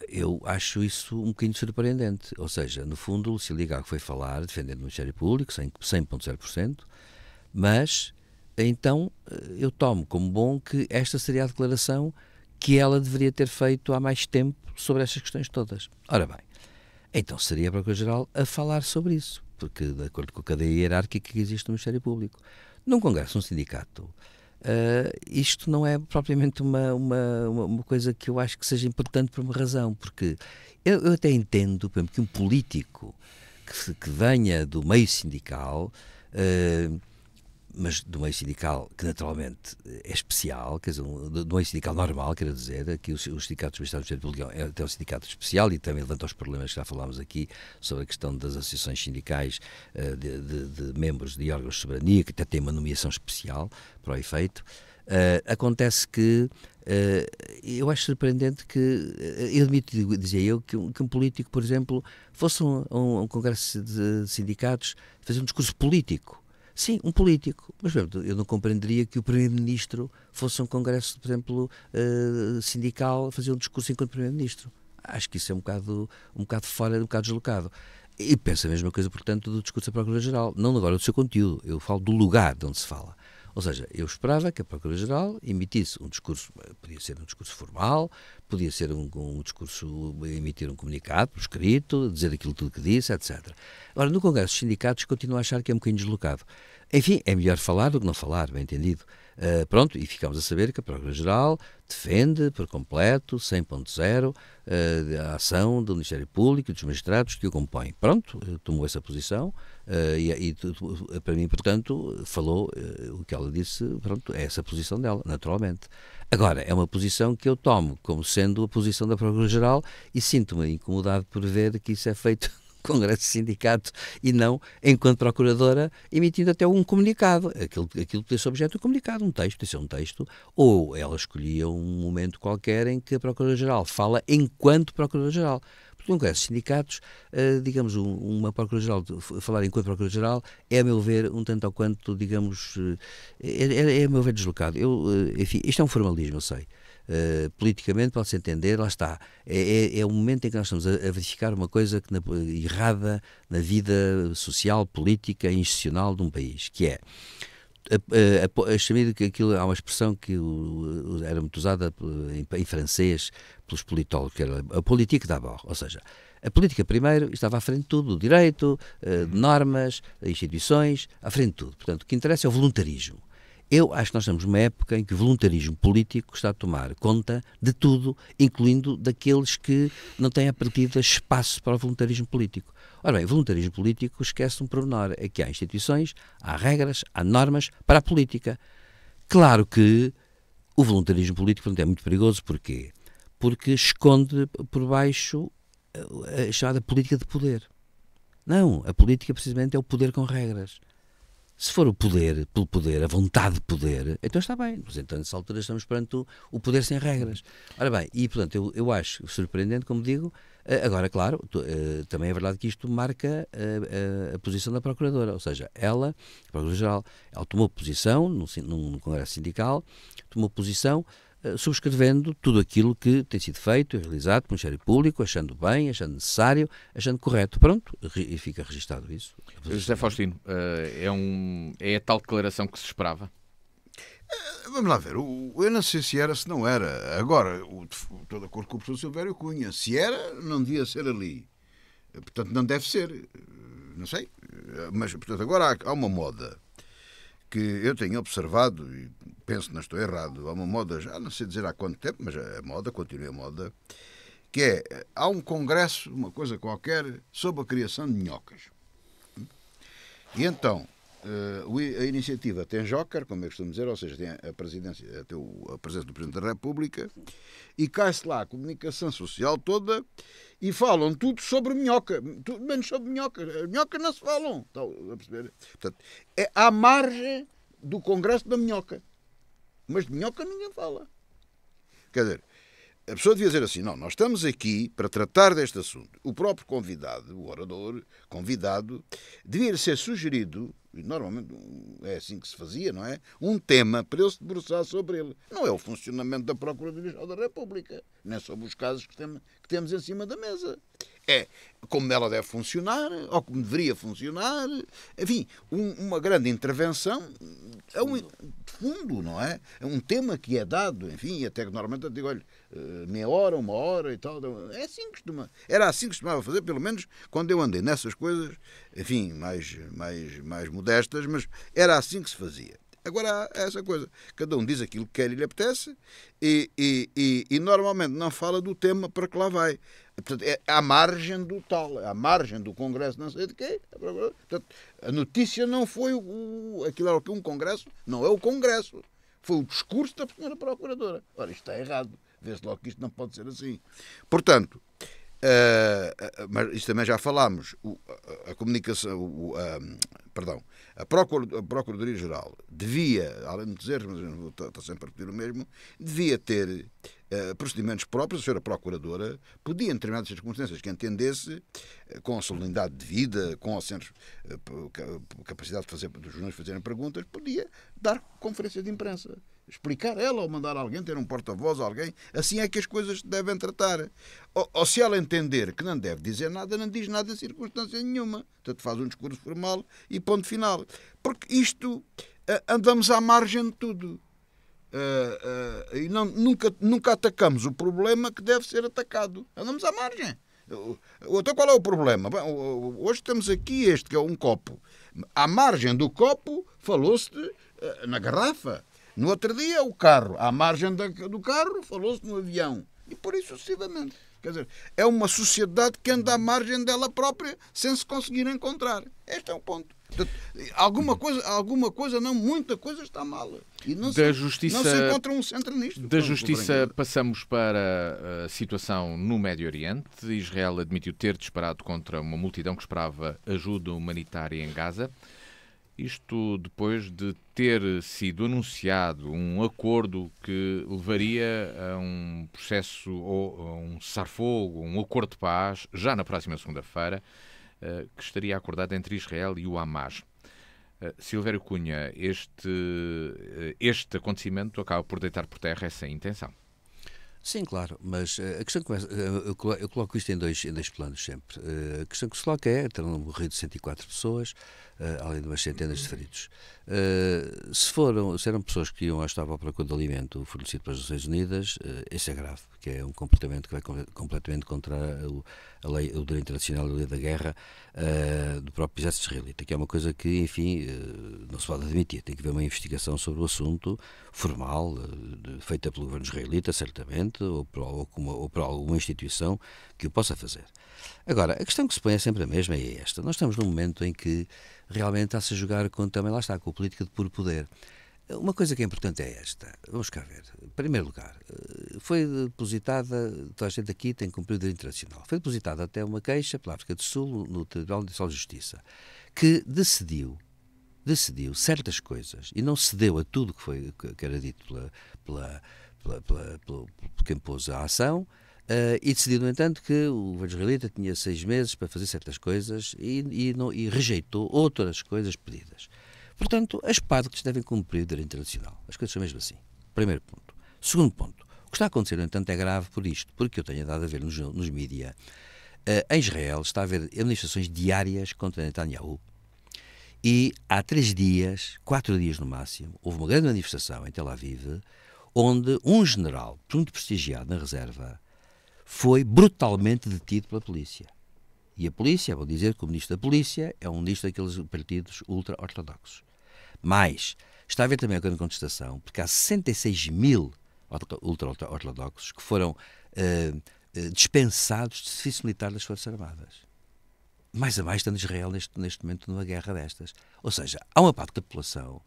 Eu acho isso um bocadinho surpreendente. Ou seja, no fundo, Lucília Gago foi falar defendendo o Ministério Público, 100,0%, mas então eu tomo como bom que esta seria a declaração que ela deveria ter feito há mais tempo sobre estas questões todas. Ora bem, então seria a Procuradora-Geral a falar sobre isso, porque de acordo com a cadeia hierárquica que existe no Ministério Público. Num congresso, um sindicato, isto não é propriamente uma coisa que eu acho que seja importante por uma razão, porque eu até entendo, por exemplo, que um político que venha do meio sindical, mas do meio sindical que naturalmente é especial, quer dizer, do meio sindical normal, quero dizer, aqui os sindicatos do Estado do Leão é até um sindicato especial e também levanta os problemas que já falámos aqui sobre a questão das associações sindicais de membros de órgãos de soberania, que até tem uma nomeação especial para o efeito. Acontece que Eu acho surpreendente que, eu admito, dizia eu, que um político, por exemplo, fosse um congresso de sindicatos fazer um discurso político. Sim, um político. Mas, por exemplo, eu não compreenderia que o Primeiro-Ministro fosse um congresso, por exemplo, sindical, fazer um discurso enquanto Primeiro-Ministro. Acho que isso é um bocado fora, um bocado deslocado. E penso a mesma coisa, portanto, do discurso da Procuradoria-Geral. Não agora do seu conteúdo, eu falo do lugar de onde se fala. Ou seja, eu esperava que a Procuradoria-Geral emitisse um discurso, podia ser um discurso formal, podia ser um discurso, emitir um comunicado por escrito, dizer aquilo tudo que disse, etc. Agora, no Congresso dos Sindicatos, continuo a achar que é um bocadinho deslocado. Enfim, é melhor falar do que não falar, bem entendido. Pronto, e ficamos a saber que a Procuradoria-Geral defende por completo, 100.0, a ação do Ministério Público e dos magistrados que o compõem. Pronto, tomou essa posição e para mim, portanto, falou o que ela disse, pronto, é essa a posição dela, naturalmente. Agora, é uma posição que eu tomo como sendo a posição da Procuradoria-Geral e sinto-me incomodado por ver que isso é feito Congresso de Sindicato e não, enquanto Procuradora, emitindo até um comunicado. Aquilo podia ser objeto do comunicado, um texto, podia ser um texto, ou ela escolhia um momento qualquer em que a Procuradora-Geral fala enquanto Procuradora-Geral. Porque no Congresso de Sindicatos, digamos, uma Procuradora-Geral falar enquanto Procuradora-Geral é, a meu ver, um tanto ou quanto, digamos, é a meu ver, deslocado. Enfim, isto é um formalismo, eu sei. Politicamente pode-se entender, lá está, é o momento em que nós estamos a verificar uma coisa errada na vida social, política e institucional de um país, que é há uma expressão que era muito usada em francês pelos politólogos, que era a politique d'abord, ou seja, a política primeiro estava à frente de tudo, o direito, normas, instituições, à frente de tudo. Portanto, o que interessa é o voluntarismo. Eu acho que nós estamos numa época em que o voluntarismo político está a tomar conta de tudo, incluindo daqueles que não têm a partida espaço para o voluntarismo político. Ora bem, o voluntarismo político esquece um pormenor, é que há instituições, há regras, há normas para a política. Claro que o voluntarismo político é muito perigoso, porquê? Porque esconde por baixo a chamada política de poder. Não, a política precisamente é o poder com regras. Se for o poder, pelo poder, a vontade de poder, então está bem. Mas então, nessa altura, estamos perante o poder sem regras. Ora bem, e portanto, eu acho surpreendente, como digo. Agora, claro, também é verdade que isto marca a posição da Procuradora. Ou seja, a Procuradora-Geral, ela tomou posição num congresso sindical, tomou posição subscrevendo tudo aquilo que tem sido feito e realizado pelo Ministério Público, achando bem, achando necessário, achando correto. Pronto, e fica registado isso. José Faustino, é a tal declaração que se esperava? Vamos lá ver, eu não sei se era, se não era. Agora, estou de acordo com o professor Silvério Cunha. Se era, não devia ser ali. Portanto, não deve ser. Não sei. Mas, portanto, agora há uma moda que eu tenho observado, e penso que não estou errado, há uma moda, já não sei dizer há quanto tempo, mas a moda, continua a moda, que é, há um congresso, uma coisa qualquer, sobre a criação de minhocas. E então, a iniciativa tem joker, como eu costumo dizer, ou seja, tem a presença do Presidente da República, e cai-se lá a comunicação social toda e falam tudo sobre minhoca, tudo menos sobre minhoca. As minhocas não se falam. Estão a perceber? Portanto, é à margem do Congresso da Minhoca. Mas de minhoca ninguém fala. Quer dizer, a pessoa devia dizer assim, não, nós estamos aqui para tratar deste assunto. O próprio convidado, o orador convidado, devia ser sugerido, e normalmente é assim que se fazia, não é? Um tema para ele se debruçar sobre ele. Não é o funcionamento da Procuradoria-Geral da República, nem sobre os casos que temos em cima da mesa. É como ela deve funcionar, ou como deveria funcionar. Enfim, uma grande intervenção de fundo, não é? É um tema que é dado, enfim, até que normalmente eu digo, olha, meia hora, uma hora e tal. É assim que era assim que costumava fazer, pelo menos quando eu andei nessas coisas, enfim, mais modestas, mas era assim que se fazia. Agora há essa coisa, cada um diz aquilo que quer e lhe apetece e normalmente não fala do tema para que lá vai. Portanto, é à margem do tal, à margem do Congresso, não sei de quê. Portanto, a notícia não foi aquilo era o que um Congresso, não é o Congresso. Foi o discurso da senhora Procuradora. Ora, isto está errado. Vê-se logo que isto não pode ser assim. Portanto, mas isto também já falámos, a comunicação, perdão, a Procuradoria-Geral devia, além de dizer, mas eu estou sempre a repetir o mesmo, devia ter procedimentos próprios. A senhora Procuradora podia, em determinadas circunstâncias que entendesse, com a solenidade de vida, com a capacidade de fazer, dos jornais fazerem perguntas, podia dar conferência de imprensa. Explicar ela ou mandar alguém, ter um porta-voz, alguém. Assim é que as coisas se devem tratar. Ou se ela entender que não deve dizer nada, não diz nada em circunstância nenhuma. Portanto, faz um discurso formal e ponto final. Porque isto, andamos à margem de tudo. E nunca atacamos o problema que deve ser atacado. Andamos à margem. Então qual é o problema? Bem, hoje temos aqui este, que é um copo. À margem do copo, falou-se na garrafa. No outro dia, o carro. À margem do carro, falou-se no avião. E por isso sucessivamente. Quer dizer, é uma sociedade que anda à margem dela própria sem se conseguir encontrar. Este é o ponto. Portanto, alguma coisa, não, muita coisa está mal. E não se encontra um centro nisto. Da justiça passamos para a situação no Médio Oriente. Israel admitiu ter disparado contra uma multidão que esperava ajuda humanitária em Gaza. Isto depois de ter sido anunciado um acordo que levaria a um processo ou a um cessar-fogo, um acordo de paz, já na próxima segunda-feira, que estaria acordado entre Israel e o Hamas. Silvério Cunha, este acontecimento acaba por deitar por terra essa intenção. Sim, claro, mas a questão começa, eu coloco isto em dois planos sempre. A questão que se coloca é, terão morrido 104 pessoas, além de umas centenas de feridos. Se eram pessoas que estavam à procura de alimento fornecido pelas Nações Unidas, isso é grave, porque é um comportamento que vai completamente contra a lei, o direito internacional e a lei da guerra do próprio exército israelita, que é uma coisa que, enfim, não se pode admitir. Tem que haver uma investigação sobre o assunto formal, feita pelo governo israelita, certamente, ou por alguma instituição que o possa fazer. Agora, a questão que se põe é sempre a mesma, é esta. Nós estamos num momento em que realmente está-se a jogar também lá está, com a política de puro poder. Uma coisa que é importante é esta. Vamos cá ver. Em primeiro lugar, foi depositada, toda a gente aqui tem cumprido o direito internacional, foi depositada até uma queixa pela África do Sul no Tribunal Internacional de Justiça, que decidiu certas coisas e não cedeu a tudo que era dito por quem pôs a ação, e decidiu, no entanto, que o governo israelita tinha 6 meses para fazer certas coisas e rejeitou outras coisas pedidas. Portanto, as partes devem cumprir o direito internacional. As coisas são mesmo assim. Primeiro ponto. Segundo ponto. O que está a acontecer, no entanto, é grave por isto, porque eu tenho dado a ver nos mídia. Em Israel está a haver manifestações diárias contra Netanyahu. E há 3 dias, 4 dias no máximo, houve uma grande manifestação em Tel Aviv, onde um general muito prestigiado na reserva foi brutalmente detido pela polícia. E a polícia, vou dizer que o ministro da polícia é um ministro daqueles partidos ultra-ortodoxos. Mas está a haver também uma grande contestação, porque há 66 mil ultra-ortodoxos que foram dispensados de serviço militar das Forças Armadas. Mais a mais estando Israel neste momento numa guerra destas. Ou seja, há uma parte da população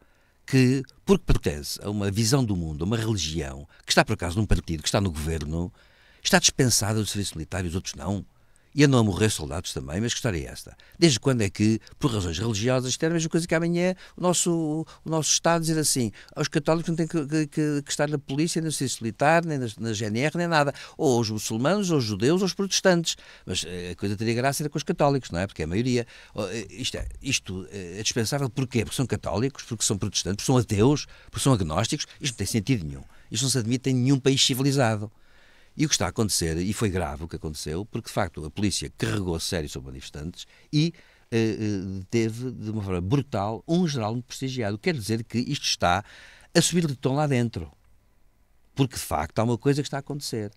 que, porque pertence a uma visão do mundo, a uma religião, que está por acaso num partido, que está no governo, está dispensada do serviço militar e os outros não. E andam a morrer soldados também, mas que história é esta? Desde quando é que, por razões religiosas, isto é a mesma coisa que amanhã o nosso Estado dizer assim, os católicos não têm que estar na polícia, nem no serviço militar, nem na GNR, nem nada. Ou os muçulmanos, ou os judeus, ou os protestantes. Mas a coisa teria graça era com os católicos, não é? Porque é a maioria. Isto é dispensável porquê? Porque são católicos, porque são protestantes, porque são ateus, porque são agnósticos. Isto não tem sentido nenhum. Isto não se admite em nenhum país civilizado. E o que está a acontecer, e foi grave o que aconteceu, porque de facto a polícia carregou a sério sobre manifestantes e teve de uma forma brutal um general muito prestigiado. Quer dizer que isto está a subir de tom lá dentro. Porque de facto há uma coisa que está a acontecer.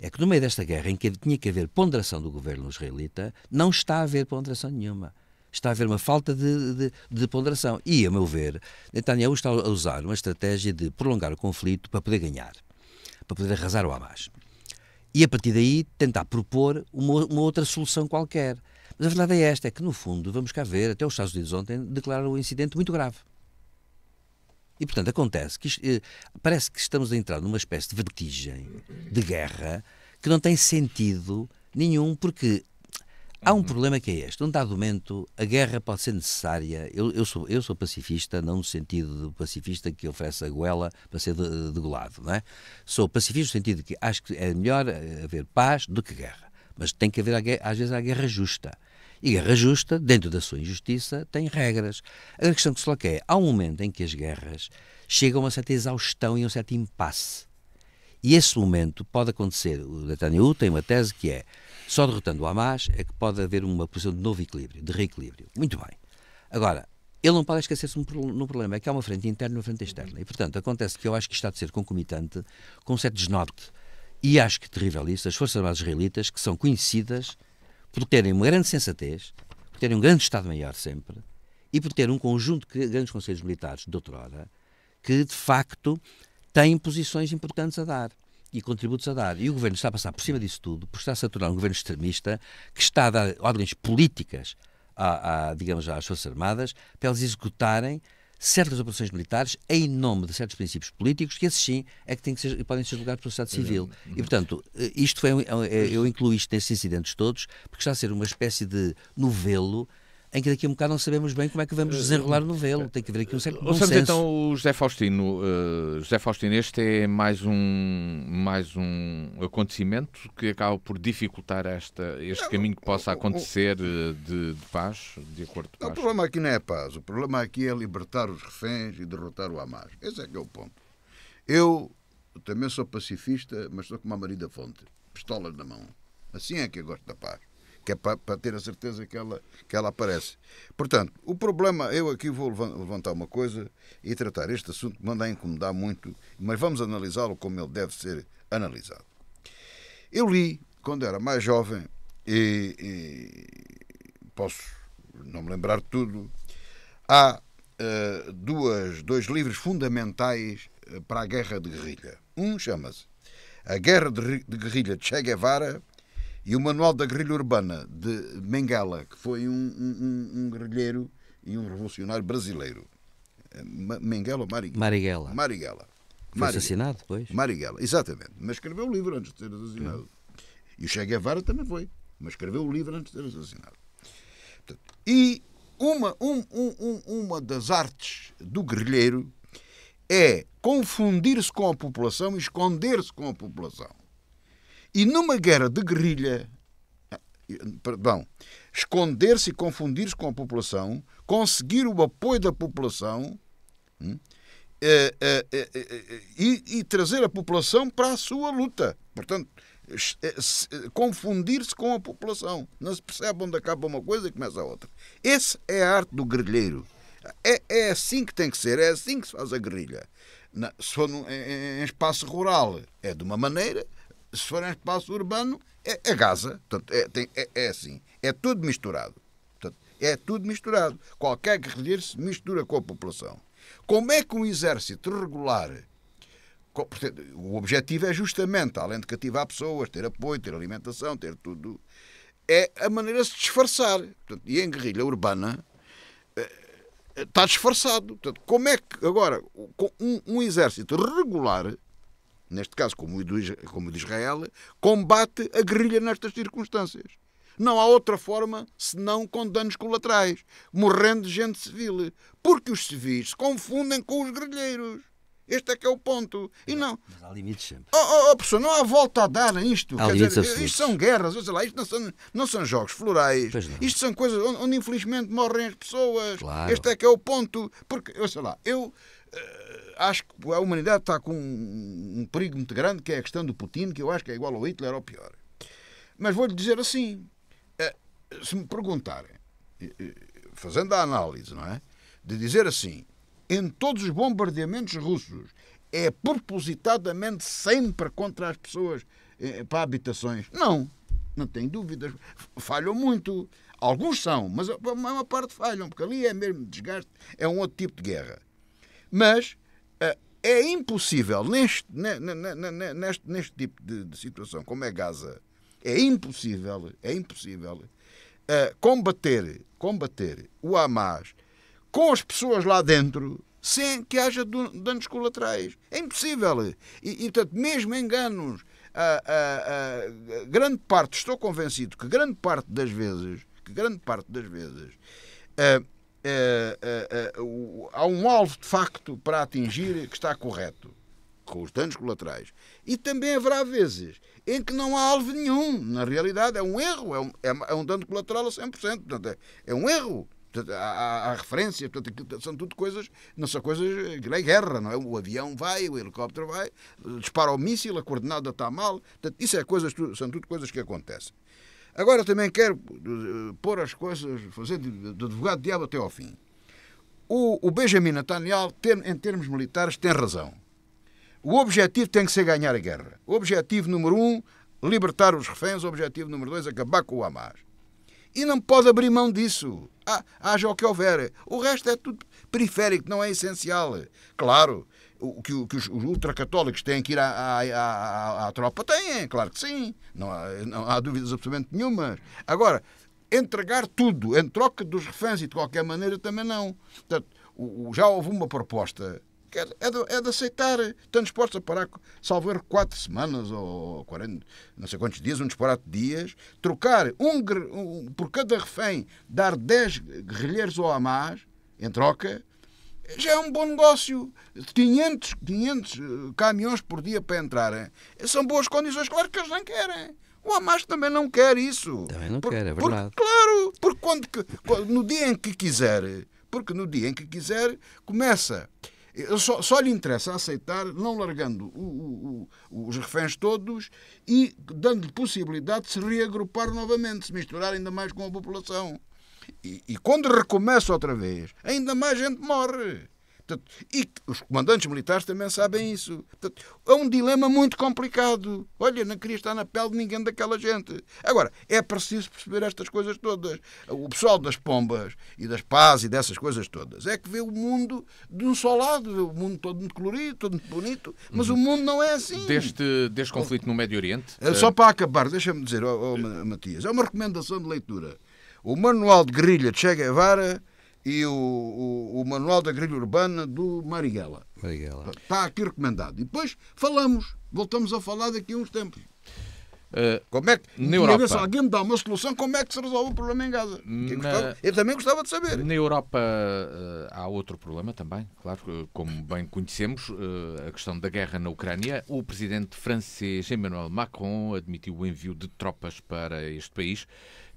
É que no meio desta guerra em que tinha que haver ponderação do governo israelita, não está a haver ponderação nenhuma. Está a haver uma falta de ponderação. E, a meu ver, Netanyahu está a usar uma estratégia de prolongar o conflito para poder ganhar, para poder arrasar o Hamas. E a partir daí tentar propor uma outra solução qualquer. Mas a verdade é esta, é que no fundo, vamos cá ver, até os Estados Unidos ontem declararam um incidente muito grave. E portanto acontece que parece que estamos a entrar numa espécie de vertigem de guerra que não tem sentido nenhum, porque Há um problema que é este. Num dado momento, a guerra pode ser necessária. Eu sou pacifista, não no sentido do pacifista que oferece a goela para ser degolado, não é? Sou pacifista no sentido de que acho que é melhor haver paz do que guerra. Mas tem que haver, às vezes, a guerra justa. E guerra justa, dentro da sua injustiça, tem regras. A questão que se coloca é, há um momento em que as guerras chegam a uma certa exaustão e a um certo impasse. E esse momento pode acontecer. O Netanyahu tem uma tese que é: só derrotando o Hamas é que pode haver uma posição de novo equilíbrio, de reequilíbrio. Muito bem. Agora, ele não pode esquecer-se no problema, é que há uma frente interna e uma frente externa. E, portanto, acontece que eu acho que isto está de ser concomitante com um certo desnorte. E acho que terrível isso, as Forças Armadas israelitas, que são conhecidas por terem uma grande sensatez, por terem um grande Estado-Maior sempre, e por terem um conjunto de grandes conselhos militares de outrora, que, de facto, têm posições importantes a dar e contributos a dar. E o governo está a passar por cima disso tudo, porque está a se tornar um governo extremista que está a dar ordens políticas digamos, às Forças Armadas para elas executarem certas operações militares em nome de certos princípios políticos que, esses sim, é que podem ser julgados pelo Estado Civil. E, portanto, isto eu incluo isto nesses incidentes todos, porque está a ser uma espécie de novelo em que daqui a um bocado não sabemos bem como é que vamos desenrolar o novelo. Tem que haver aqui um certo bom senso. Então, o José Faustino, este é mais um acontecimento que acaba por dificultar este caminho que possa acontecer de paz, de acordo de paz. O problema aqui não é a paz. O problema aqui é libertar os reféns e derrotar o Hamas. Esse é que é o ponto. Eu também sou pacifista, mas sou como a Maria da Fonte. Pistolas na mão. Assim é que eu gosto da paz. Que é para ter a certeza que ela aparece. Portanto, o problema, eu aqui vou levantar uma coisa e tratar este assunto que me anda a incomodar muito, mas vamos analisá-lo como ele deve ser analisado. Eu li, quando era mais jovem, e posso não me lembrar de tudo, há dois livros fundamentais para a guerra de guerrilha. Um chama-se A Guerra de Guerrilha de Che Guevara, e o Manual da Guerrilha Urbana, de Mengele, que foi um guerrilheiro e um revolucionário brasileiro. Mengele ou Marighella. Marighella. Foi assassinado depois. Marighella, exatamente. Mas escreveu o livro antes de ser assassinado. E o Che Guevara também foi. Mas escreveu o livro antes de ser assassinado. Portanto, e uma das artes do guerrilheiro é confundir-se com a população e esconder-se com a população. E numa guerra de guerrilha, esconder-se e confundir-se com a população, conseguir o apoio da população e trazer a população para a sua luta. Portanto, confundir-se com a população. Não se percebe onde acaba uma coisa e começa a outra. Essa é a arte do guerrilheiro. É assim que tem que ser, é assim que se faz a guerrilha. Se for em espaço rural, é de uma maneira. Se for em espaço urbano, é Gaza. Portanto, é assim. É tudo misturado. Portanto, é tudo misturado. Qualquer guerrilheiro se mistura com a população. Como é que um exército regular... Portanto, o objetivo é justamente, além de cativar pessoas, ter apoio, ter alimentação, ter tudo, é a maneira de se disfarçar. Portanto, e em guerrilha urbana está disfarçado. Portanto, como é que agora um exército regular, neste caso como o de Israel, combate a guerrilha nestas circunstâncias? Não há outra forma senão com danos colaterais, morrendo gente civil, porque os civis se confundem com os guerrilheiros. Este é que é o ponto. E não. Mas há limites sempre. Professor, não há volta a dar a isto. Há Quer dizer, isto são guerras, sei lá, isto não são jogos florais. Isto são coisas onde infelizmente morrem as pessoas. Claro. Este é que é o ponto. Porque, eu acho que a humanidade está com um perigo muito grande, que é a questão do Putin, que eu acho que é igual ao Hitler ou pior. Mas vou-lhe dizer assim, se me perguntarem, fazendo a análise, não é? De dizer assim, em todos os bombardeamentos russos, é propositadamente sempre contra as pessoas para habitações? Não tenho dúvidas. Falham muito. Alguns são, mas a maior parte falham, porque ali é mesmo desgaste, é um outro tipo de guerra. Mas é impossível, neste tipo de situação, como é Gaza, é impossível combater o Hamas com as pessoas lá dentro sem que haja danos colaterais. É impossível. E portanto, mesmo enganos, grande parte, estou convencido que grande parte das vezes há um alvo de facto para atingir que está correto, com os danos colaterais. E também haverá vezes em que não há alvo nenhum. Na realidade é um erro, é um dano colateral a 100%. Portanto, é um erro. Portanto, há referência, portanto, são tudo coisas, não são coisas, é guerra, não é? O avião vai, o helicóptero vai, dispara o míssil, a coordenada está mal. Portanto, isso são tudo coisas que acontecem. Agora também quero pôr as coisas, fazer de advogado de diabo até ao fim. O Benjamin Netanyahu, em termos militares, tem razão. O objetivo tem que ser ganhar a guerra. O objetivo número 1, libertar os reféns. O objetivo número 2, acabar com o Hamas. E não pode abrir mão disso. Haja o que houver. O resto é tudo periférico, não é essencial. Claro, o que os ultracatólicos têm que ir à tropa, têm, claro que sim. Não há dúvidas absolutamente nenhumas. Agora, entregar tudo em troca dos reféns e de qualquer maneira também não. Portanto, já houve uma proposta que é de aceitar. Estão dispostos a parar, salvo erro, 4 semanas ou 40, não sei quantos dias, um disparate de dias, trocar por cada refém, dar 10 guerrilheiros ao Hamas em troca, já é um bom negócio. 500 caminhões por dia para entrarem. São boas condições, claro que eles nem querem. O Hamas também não quer isso. Também não quer, é verdade. Claro, porque no dia em que quiser, começa. Só lhe interessa aceitar, não largando os reféns todos e dando-lhe possibilidade de se reagrupar novamente, se misturar ainda mais com a população. E quando recomeça outra vez, ainda mais gente morre. Portanto, e os comandantes militares também sabem isso. Portanto, é um dilema muito complicado. Olha, não queria estar na pele de ninguém daquela gente. Agora, é preciso perceber estas coisas todas. O pessoal das pombas e das pás e dessas coisas todas é que vê o mundo de um só lado, vê o mundo todo muito colorido, todo muito bonito, mas o mundo não é assim. Deste conflito no Médio Oriente? Só para acabar, deixa-me dizer, Matias, é uma recomendação de leitura. O Manual de Guerrilha de Che Guevara e o Manual da Guerrilha Urbana do Marighella. Está aqui recomendado. E depois voltamos a falar daqui a uns tempos. Como é que, na Europa, se alguém me dá uma solução, como é que se resolve o problema em Gaza? Eu também gostava de saber. Na Europa há outro problema também, claro, como bem conhecemos, a questão da guerra na Ucrânia. O presidente francês Emmanuel Macron admitiu o envio de tropas para este país.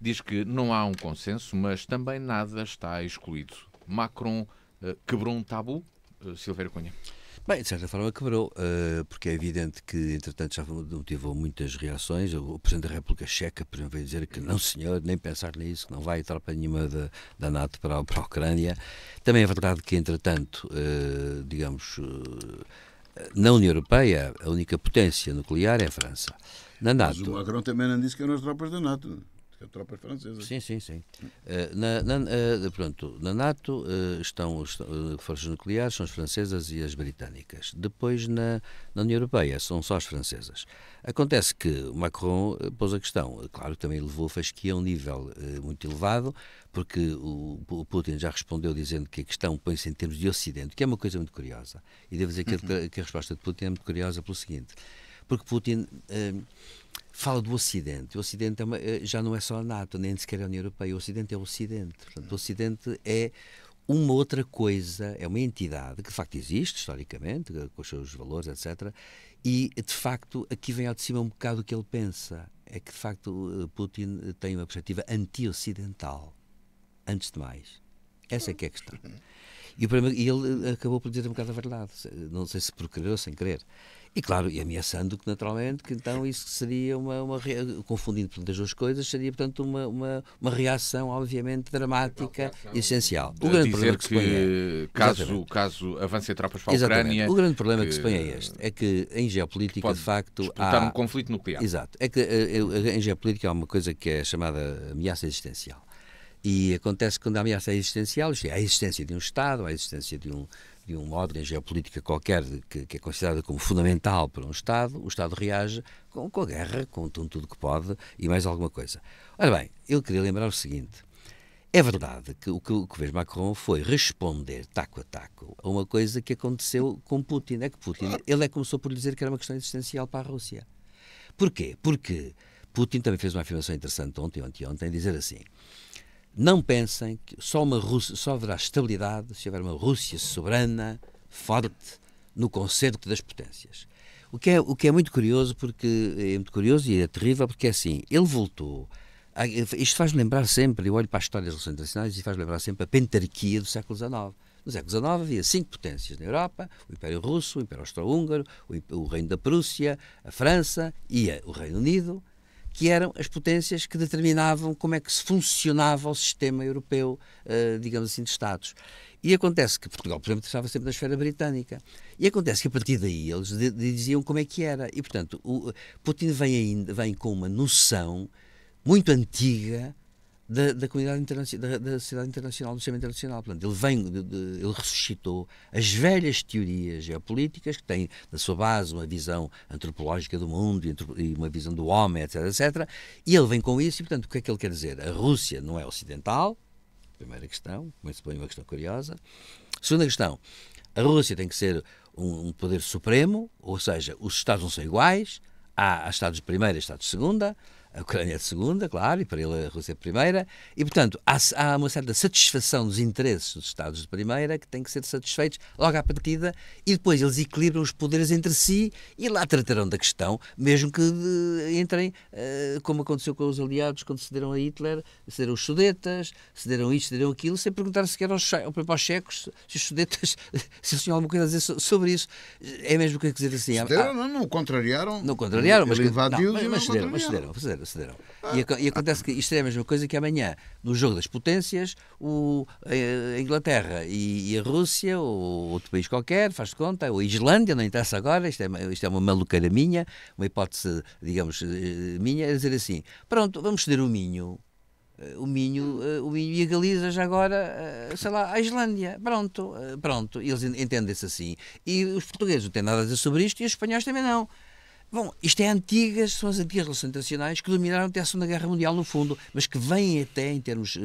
Diz que não há um consenso, mas também nada está excluído. Macron quebrou um tabu? Silvério Cunha. Bem, de certa forma quebrou, porque é evidente que, entretanto, já motivou muitas reações. O Presidente da República Checa, por exemplo, veio dizer que não, senhor, nem pensar nisso, que não vai tropa nenhuma da NATO para a Ucrânia. Também é verdade que, entretanto, na União Europeia, a única potência nuclear é a França. Na NATO... Mas o Macron também não disse que eram as tropas da NATO. Tropas francesas. Sim. Na NATO estão forças nucleares, são as francesas e as britânicas. Depois, na União Europeia, são só as francesas. Acontece que o Macron pôs a questão, claro que também levou a fasquia a um nível muito elevado, porque o Putin já respondeu dizendo que a questão põe-se em termos de Ocidente, que é uma coisa muito curiosa. E devo dizer que a resposta de Putin é muito curiosa pelo seguinte, porque Putin... fala do Ocidente. O Ocidente já não é só a NATO, nem sequer a União Europeia. O Ocidente é o Ocidente. Portanto, o Ocidente é uma outra coisa, é uma entidade que de facto existe, historicamente, com os seus valores, etc. E, de facto, aqui vem ao de cima um bocado o que ele pensa. É que, de facto, Putin tem uma perspectiva anti-ocidental. Antes de mais. Essa é que é a questão. E ele acabou por dizer um bocado a verdade. Não sei se por querer ou sem querer. E claro, e ameaçando que naturalmente, que então isso seria confundindo portanto, as duas coisas, seria portanto uma reação obviamente dramática e essencial. O grande problema que se põe é, caso avancem tropas para a Ucrânia... O grande problema que se põe é este, é que em geopolítica de facto há um conflito nuclear. Exato, é que em geopolítica há uma coisa que é chamada ameaça existencial. E acontece que quando a ameaça é existencial, isto é, a existência de um Estado, a existência de uma ordem geopolítica qualquer que é considerada como fundamental para um Estado, o Estado reage com a guerra, com tudo que pode e mais alguma coisa. Ora bem, eu queria lembrar o seguinte, é verdade que o que fez Macron foi responder taco a taco a uma coisa que aconteceu com Putin. É que Putin, ele começou por dizer que era uma questão existencial para a Rússia. Porquê? Porque Putin também fez uma afirmação interessante ontem, dizer assim: não pensem que só haverá estabilidade se houver uma Rússia soberana, forte, no concerto das potências. O que é muito curioso, e é terrível, porque é assim, ele voltou. Isto faz-me lembrar sempre, eu olho para a história das relações internacionais e faz-me lembrar sempre a pentarquia do século XIX. No século XIX havia 5 potências na Europa: o Império Russo, o Império Austro-Húngaro, o Reino da Prússia, a França e o Reino Unido, que eram as potências que determinavam como é que se funcionava o sistema europeu, digamos assim, de Estados. E acontece que Portugal, por exemplo, estava sempre na esfera britânica. E acontece que a partir daí eles diziam como é que era. E, portanto, Putin vem com uma noção muito antiga da comunidade internacional, da sociedade internacional, do sistema internacional. Portanto, ele ressuscitou as velhas teorias geopolíticas, que têm na sua base uma visão antropológica do mundo e uma visão do homem, etc, etc. E ele vem com isso e, portanto, o que é que ele quer dizer? A Rússia não é ocidental. Primeira questão, começa por uma questão curiosa. Segunda questão: a Rússia tem que ser um poder supremo, ou seja, os Estados não são iguais, há Estados de primeira e Estados de segunda, a Ucrânia é de segunda, claro, e para ele a Rússia é de primeira, e portanto há uma certa satisfação dos interesses dos Estados de primeira que têm que ser satisfeitos logo à partida, e depois eles equilibram os poderes entre si e lá tratarão da questão, mesmo que entrem, como aconteceu com os aliados quando cederam a Hitler, cederam os Sudetas, cederam isto, cederam aquilo, sem perguntar sequer aos checos se os Sudetas se eles tinham alguma coisa a dizer sobre isso. É mesmo que eu dizer assim. Não contrariaram. Não contrariaram, mas cederam. E acontece que isto é a mesma coisa que amanhã, no jogo das potências, a Inglaterra e a Rússia, ou outro país qualquer, faz de conta, ou a Islândia, não interessa agora, isto é uma maluqueira minha, uma hipótese, digamos, minha, é dizer assim: pronto, vamos ceder o Minho e a Galiza já agora, sei lá, a Islândia. Pronto, eles entendem-se assim. E os portugueses não têm nada a dizer sobre isto e os espanhóis também não. Bom, isto são as antigas relações internacionais que dominaram até a Segunda Guerra Mundial, no fundo, mas que vêm até, em termos,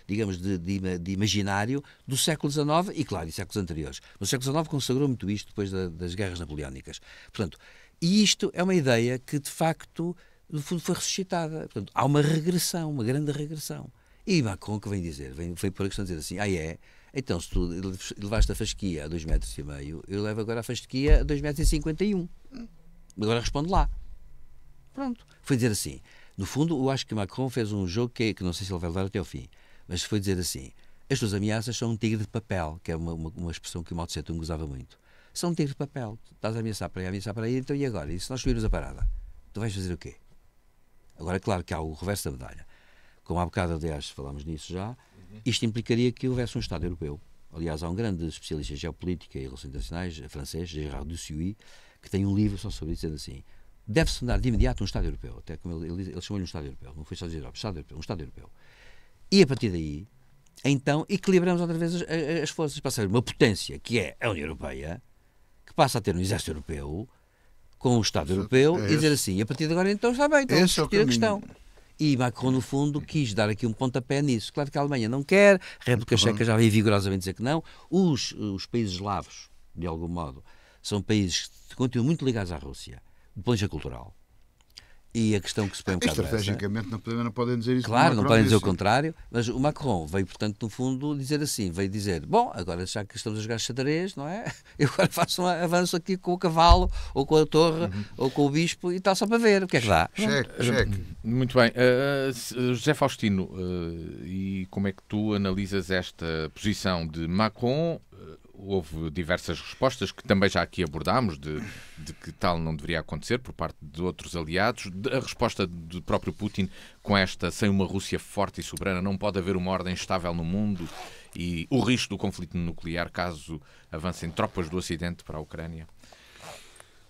digamos, de imaginário, do século XIX e, claro, de séculos anteriores. No século XIX consagrou muito isto depois das guerras napoleónicas. Portanto, e isto é uma ideia que, de facto, no fundo foi ressuscitada. Portanto, há uma regressão, uma grande regressão. E Macron que vem dizer, vem por a questão de dizer assim: então se tu levaste a fasquia a 2,5 metros, eu levo agora a fasquia a 2,51 metros. Agora responde lá. Pronto. Foi dizer assim. No fundo, eu acho que Macron fez um jogo que não sei se ele vai levar até ao fim, mas foi dizer assim: as tuas ameaças são um tigre de papel, que é uma expressão que o Mao Tse-tung usava muito. São um tigre de papel. Estás a ameaçar para aí, então e agora? E se nós subirmos a parada? Tu vais fazer o quê? Agora, é claro que há o reverso da medalha. Como há bocado, aliás, falámos nisso já, isto implicaria que houvesse um Estado europeu. Aliás, há um grande especialista em geopolítica e relações internacionais, francês, Gérard Dussuy, que tem um livro só sobre isso, dizendo assim: deve-se fundar de imediato um Estado europeu. Até como ele chamou-lhe um Estado europeu. Não foi Estados Europeus, Estado europeu, um Estado europeu. E a partir daí, então, equilibramos outra vez as forças para ser uma potência, que é a União Europeia, que passa a ter um exército europeu, com o Estado europeu, e dizer assim: a partir de agora, então, está bem, então vamos discutir a questão. E Macron, no fundo, quis dar aqui um pontapé nisso. Claro que a Alemanha não quer, a República Checa já veio vigorosamente dizer que não. Os países eslavos, de algum modo, são países que continuam muito ligados à Rússia, do ponto de vista cultural. E a questão que se põe um bocado estrategicamente não podem dizer isso. Claro, não podem dizer o contrário, mas o Macron veio, portanto, no fundo, dizer assim, veio dizer: bom, agora já que estamos a jogar xadrez, não é? Eu agora faço um avanço aqui com o cavalo, ou com a torre, ou com o bispo, e está só para ver o que é que dá. Cheque. Muito bem. José Faustino, e como é que tu analisas esta posição de Macron? Houve diversas respostas que também já aqui abordámos de que tal não deveria acontecer por parte de outros aliados. A resposta do próprio Putin com esta: sem uma Rússia forte e soberana não pode haver uma ordem estável no mundo, e o risco do conflito nuclear caso avancem tropas do Ocidente para a Ucrânia.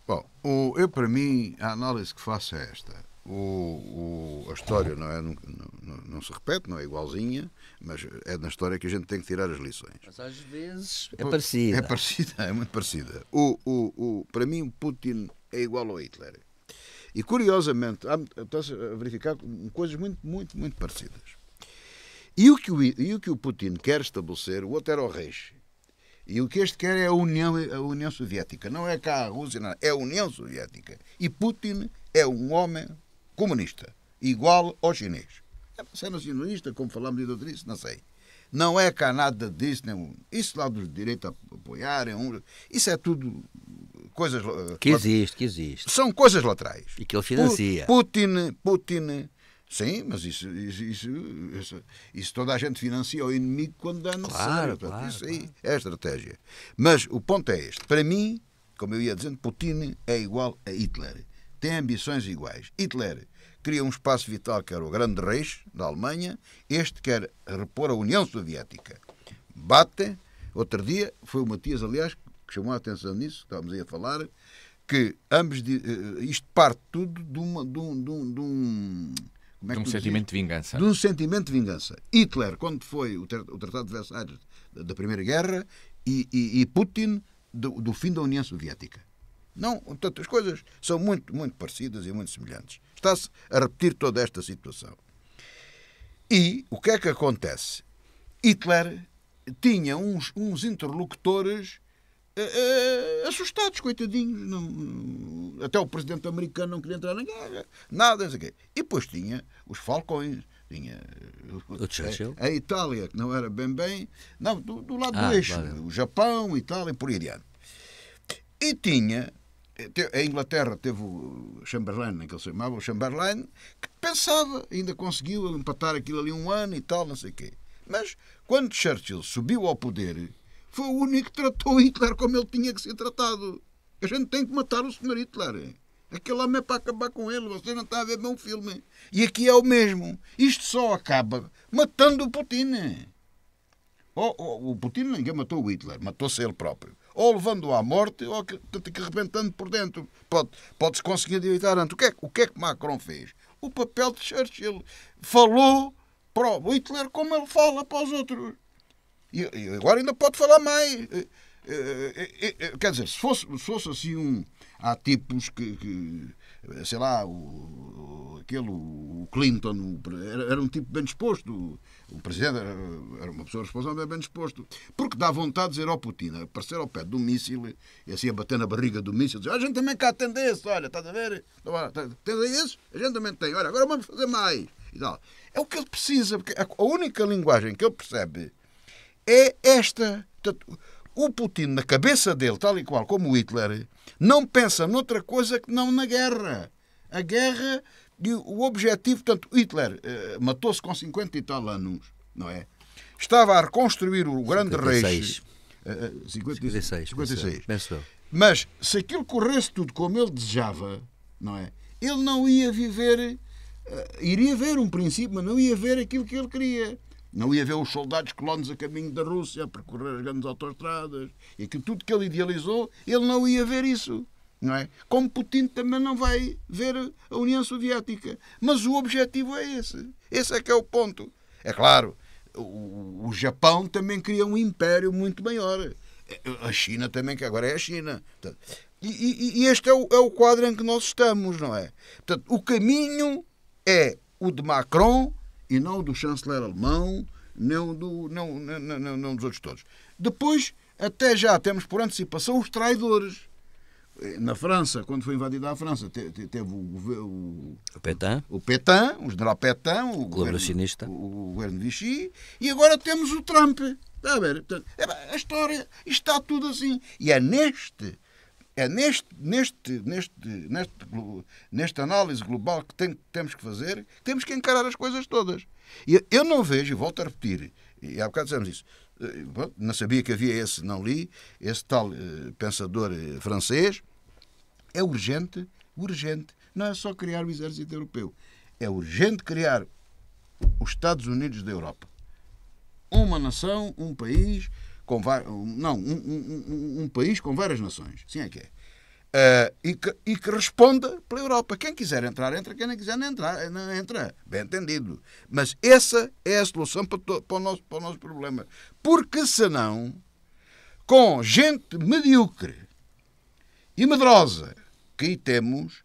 Bom, para mim, a análise que faço é esta. A história não se repete, não é igualzinha, mas é na história que a gente tem que tirar as lições. Mas às vezes é parecida. É muito parecida. Para mim, Putin é igual ao Hitler. E curiosamente, está-se a verificar coisas muito, muito, muito parecidas. E o que o Putin quer estabelecer, o outro era o Reich, E o que este quer é a União Soviética. Não é cá a Rússia, não. É a União Soviética. E Putin é um homem comunista, igual ao chinês. Se é nacionalista, como falámos de outro disso, não sei. Não é cá nada disso. Isso lá dos direitos a apoiarem. Isso é tudo coisas... Que existe. São coisas laterais. E que ele financia. Putin... Sim, mas isso toda a gente financia o inimigo quando é necessário. Claro, isso aí é a estratégia. Mas o ponto é este. Para mim, como eu ia dizendo, Putin é igual a Hitler. Tem ambições iguais. Hitler cria um espaço vital que era o Grande Reich da Alemanha. Este quer repor a União Soviética. Bate. Outro dia, foi o Matias, aliás, que chamou a atenção nisso, estávamos aí a falar, que ambos... isto parte tudo de um sentimento de vingança. De um sentimento de vingança. Hitler, quando foi o Tratado de Versalhes da Primeira Guerra, e Putin, do fim da União Soviética. Não, portanto, as coisas são muito, muito parecidas e muito semelhantes. Está-se a repetir toda esta situação. E o que é que acontece? Hitler tinha uns interlocutores assustados, coitadinhos. Até o presidente americano não queria entrar na guerra. Nada, não sei o quê. E depois tinha os falcões, tinha o Churchill. A Itália, que não era bem... Não, do lado do eixo. O Japão, Itália, por aí adiante. E tinha... A Inglaterra teve o Chamberlain, que ele se chamava, o Chamberlain, que pensava, ainda conseguiu empatar aquilo ali um ano e tal, não sei o quê. Mas, quando Churchill subiu ao poder, foi o único que tratou Hitler como ele tinha que ser tratado. A gente tem que matar o Sr. Hitler. Aquele homem é para acabar com ele. Você não está a ver bem um filme. E aqui é o mesmo. Isto só acaba matando o Putin. O Putin ninguém matou o Hitler. Matou-se ele próprio. Ou levando-o à morte, ou que arrebentando por dentro. Pode-se conseguir evitar antes. O que é que Macron fez? O papel de Churchill. Falou para o Hitler como ele fala para os outros. E agora ainda pode falar mais. Quer dizer, se fosse assim há tipos que sei lá, o Clinton era um tipo bem disposto. O presidente era uma pessoa responsável, bem disposto. Porque dá vontade de dizer ao Putin, aparecer ao pé do míssil, e assim a bater na barriga do míssil, dizer, a gente também cá tem desse, olha, estás a ver? Tens aí esses? A gente também tem, olha, agora vamos fazer mais. E tal. É o que ele precisa, porque a única linguagem que ele percebe é esta. Portanto, o Putin, na cabeça dele, tal e qual como o Hitler, não pensa noutra coisa que não na guerra. A guerra, o objetivo, portanto, Hitler matou-se com 50 e tal anos, não é? Estava a reconstruir o Grande Reich. 56. Mas se aquilo corresse tudo como ele desejava, não é? Ele não ia viver, iria ver um princípio, mas não ia ver aquilo que ele queria. Não ia ver os soldados colonos a caminho da Rússia, a percorrer as grandes autoestradas. E que tudo que ele idealizou, ele não ia ver isso. Não é? Como Putin também não vai ver a União Soviética. Mas o objetivo é esse. Esse é que é o ponto. É claro, o Japão também queria um império muito maior. A China também, que agora é a China. E este é o quadro em que nós estamos, não é? Portanto, o caminho é o de Macron e não do chanceler alemão, não dos outros todos. Depois, até já temos por antecipação os traidores. Na França, quando foi invadida a França, teve o Pétain, o general Pétain, o governo Vichy, e agora temos o Trump. Está a ver? A história está tudo assim. E é nesta análise global que temos que fazer, temos que encarar as coisas todas. E eu não vejo, e volto a repetir, e há bocado dissemos isso, não sabia que havia não li, esse tal pensador francês. É urgente, não é só criar o exército europeu, é urgente criar os Estados Unidos da Europa. Uma nação, um país, um país com várias nações, assim é que é. E que responda pela Europa. Quem quiser entrar, entra. Quem não quiser não entra. Bem entendido. Mas essa é a solução para o nosso problema. Porque senão, com gente medíocre e medrosa que aí temos,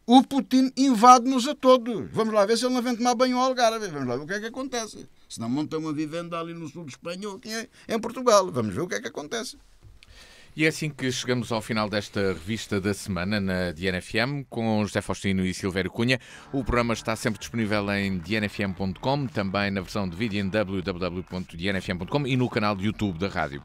o Putin invade-nos a todos. Vamos lá ver se ele não vem tomar banho ao Algarve. Vamos lá ver o que é que acontece. Se não monta uma vivenda ali no sul de Espanha ou aqui em Portugal. Vamos ver o que é que acontece. E é assim que chegamos ao final desta revista da semana na DNFM, com José Faustino e Silvério Cunha. O programa está sempre disponível em dnfm.com, também na versão de vídeo em www.dnfm.com e no canal de YouTube da rádio.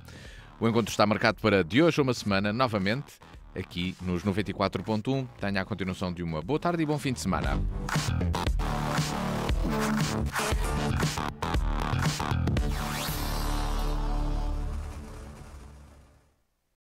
O encontro está marcado para de hoje a uma semana, novamente, aqui nos 94.1. Tenha a continuação de uma boa tarde e bom fim de semana.